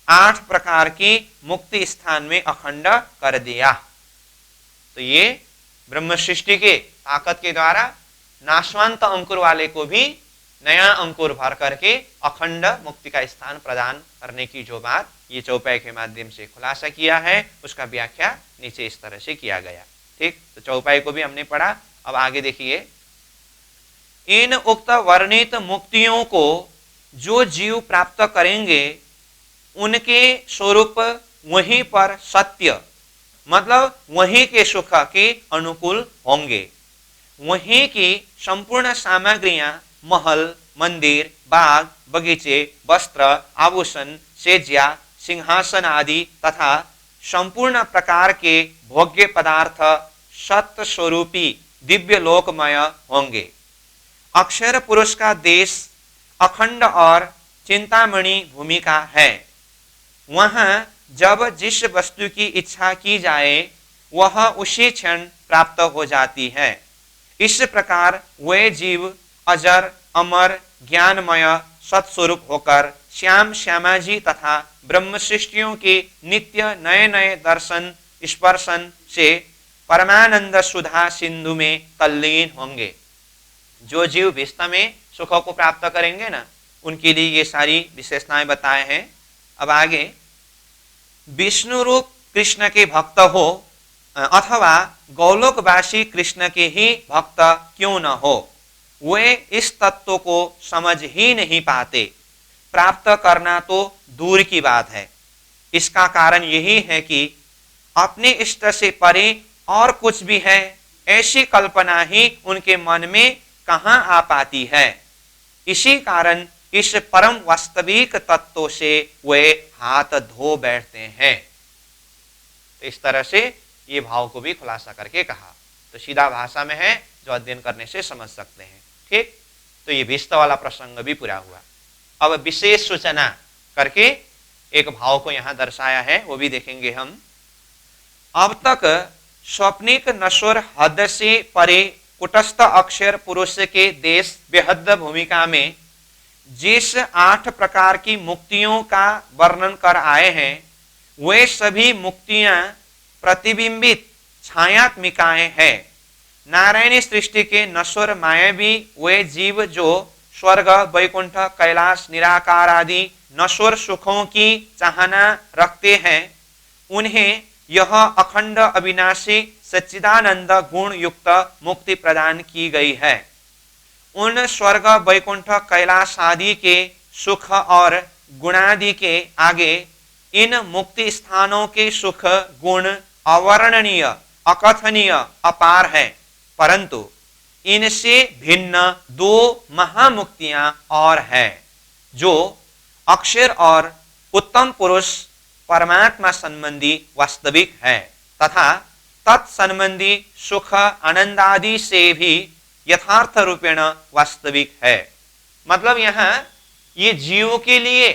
8 प्रकार की मुक्ति स्थान में अखंड कर दिया। तो ये ब्रह्म सृष्टि के ताकत के द्वारा नाशवंत अंकुर वाले को भी नया अंकुर भर करके अखंड मुक्ति का स्थान प्रदान करने की जो बात ये चौपाई के माध्यम से खुलासा किया है, उसका व्याख्या नीचे इस तरह से किया गया। ठीक। तो चौपाई को भी हमने पढ़ा। अब आगे देखिए, इन उक्त वर्णित मुक्तियों को जो जीव प्राप्त करेंगे उनके स्वरूप वहीं पर सत्य, मतलब वहीं के सुख के अनुकूल होंगे। वहीं की संपूर्ण सामग्रियां महल, मंदिर, बाग, बगीचे, वस्त्र, आभूषण, सेज्या, सिंहासन आदि तथा संपूर्ण प्रकार के भोग्य पदार्थ सत्य स्वरूपी दिव्य लोकमय होंगे। अक्षर पुरुष का देश अखंड और चिंतामणि भूमिका है। वहां जब जिस वस्तु की इच्छा की जाए वह उसी क्षण प्राप्त हो जाती है। इस प्रकार वे जीव अजर अमर ज्ञानमय सत्स्वरूप होकर श्याम श्यामाजी तथा ब्रह्म सृष्टियों के नित्य नए नए दर्शन स्पर्शन से परमानंद सुधा सिंधु में तल्लीन होंगे। जो जीव विस्ता में सुख को प्राप्त करेंगे ना, उनके लिए ये सारी विशेषताएं बताए हैं। अब आगे, विष्णु रूप कृष्ण के भक्त हो अथवा गौलोकवासी कृष्ण के ही भक्त क्यों न हो, वे इस तत्व को समझ ही नहीं पाते। प्राप्त करना तो दूर की बात है। इसका कारण यही है कि अपने इष्ट से परे और कुछ भी है ऐसी कल्पना ही उनके मन में कहां आ पाती है। इसी कारण इस परम वास्तविक तत्व से वे हाथ धो बैठते हैं। तो इस तरह से ये भाव को भी खुलासा करके कहा। तो सीधा भाषा में है, जो अध्ययन करने से समझ सकते हैं। ठीक, तो ये भिस्त वाला प्रसंग भी पूरा हुआ। अब विशेष सूचना करके एक भाव को यहां दर्शाया है, वो भी देखेंगे हम। अब तक स्वप्निक नश्वर हद से परे कुटस्थ अक्षर पुरुष के देश बेहद भूमिका में जिस 8 प्रकार की मुक्तियों का वर्णन कर आए हैं, वे सभी मुक्तियां प्रतिबिंबित छायात्मिकाएं हैं। नारायणी सृष्टि के नश्वर मायावी वे जीव जो स्वर्ग, वैकुंठ, कैलाश, निराकार आदि नश्वर सुखों की चाहना रखते हैं, उन्हें यह अखंड अविनाशी सच्चिदानंद गुण युक्त मुक्ति प्रदान की गई है। उन स्वर्ग, वैकुंठ, कैलाश आदि के सुख और गुणादि के आगे इन मुक्ति स्थानों के सुख गुण अवर्णनीय, अकथनीय, अपार है। परंतु इनसे भिन्न 2 महामुक्तियां और है, जो अक्षर और उत्तम पुरुष परमात्मा संबंधी वास्तविक है तथा तत्संबंधी सुख आनंदादि से भी यथार्थ रूपेण वास्तविक है। मतलब यहाँ ये जीवों के लिए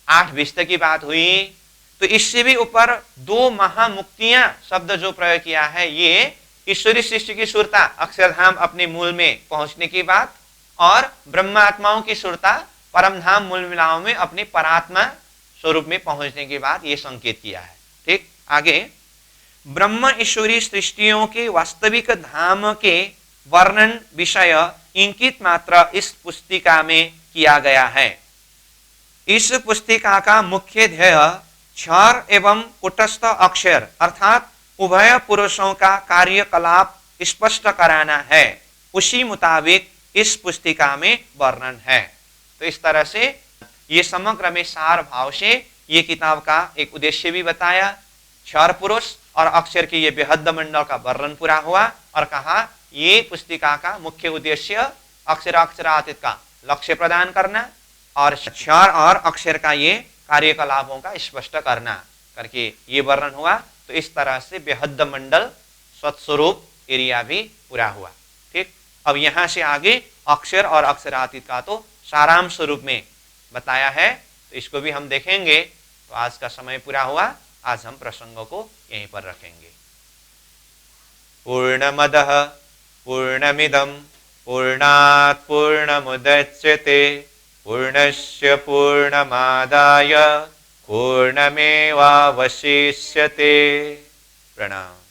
8 विस्त की बात हुई, तो इससे भी ऊपर 2 महामुक्तियां शब्द जो प्रयोग किया है, ये ईश्वरी सृष्टि की सुरता अक्षरधाम अपने मूल में पहुंचने की बात, और ब्रह्मात्माओं की सुरता परमधाम मूल मिलाओं में अपने परात्मा स्वरूप में पहुंचने की बात, ये संकेत किया है। ठीक, आगे ब्रह्म ईश्वरी सृष्टियों के वास्तविक धाम के वर्णन विषय इंकित मात्र इस पुस्तिका में किया गया है। इस पुस्तिका का मुख्य ध्येय क्षर एवं कुटस्थ अक्षर अर्थात उभय पुरुषों का कार्यकलाप स्पष्ट कराना है। उसी मुताबिक इस पुस्तिका में वर्णन है। तो इस तरह से ये समग्र में सार भाव से ये किताब का एक उद्देश्य भी बताया। क्षर पुरुष और अक्षर के ये बेहद मंडल का वर्णन पूरा हुआ और कहा ये पुस्तिका का मुख्य उद्देश्य अक्षर अक्षरातीत का लक्ष्य प्रदान करना और क्षर और अक्षर का ये कार्यकलापों का स्पष्ट करना करके ये वर्णन हुआ। तो इस तरह से बेहद मंडल स्वस्वरूप एरिया भी पूरा हुआ। ठीक, अब यहां से आगे अक्षर और अक्षरातीत का तो सारांश रूप में बताया है, तो इसको भी हम देखेंगे। तो आज का समय पूरा हुआ, आज हम प्रसंगों को यहीं पर रखेंगे। पूर्णमदः पूर्णमिदं पूर्णात् पूर्णमुदच्यते पूर्णस्य पूर्णमादाय पूर्णमेवावशिष्यते। प्रणाम।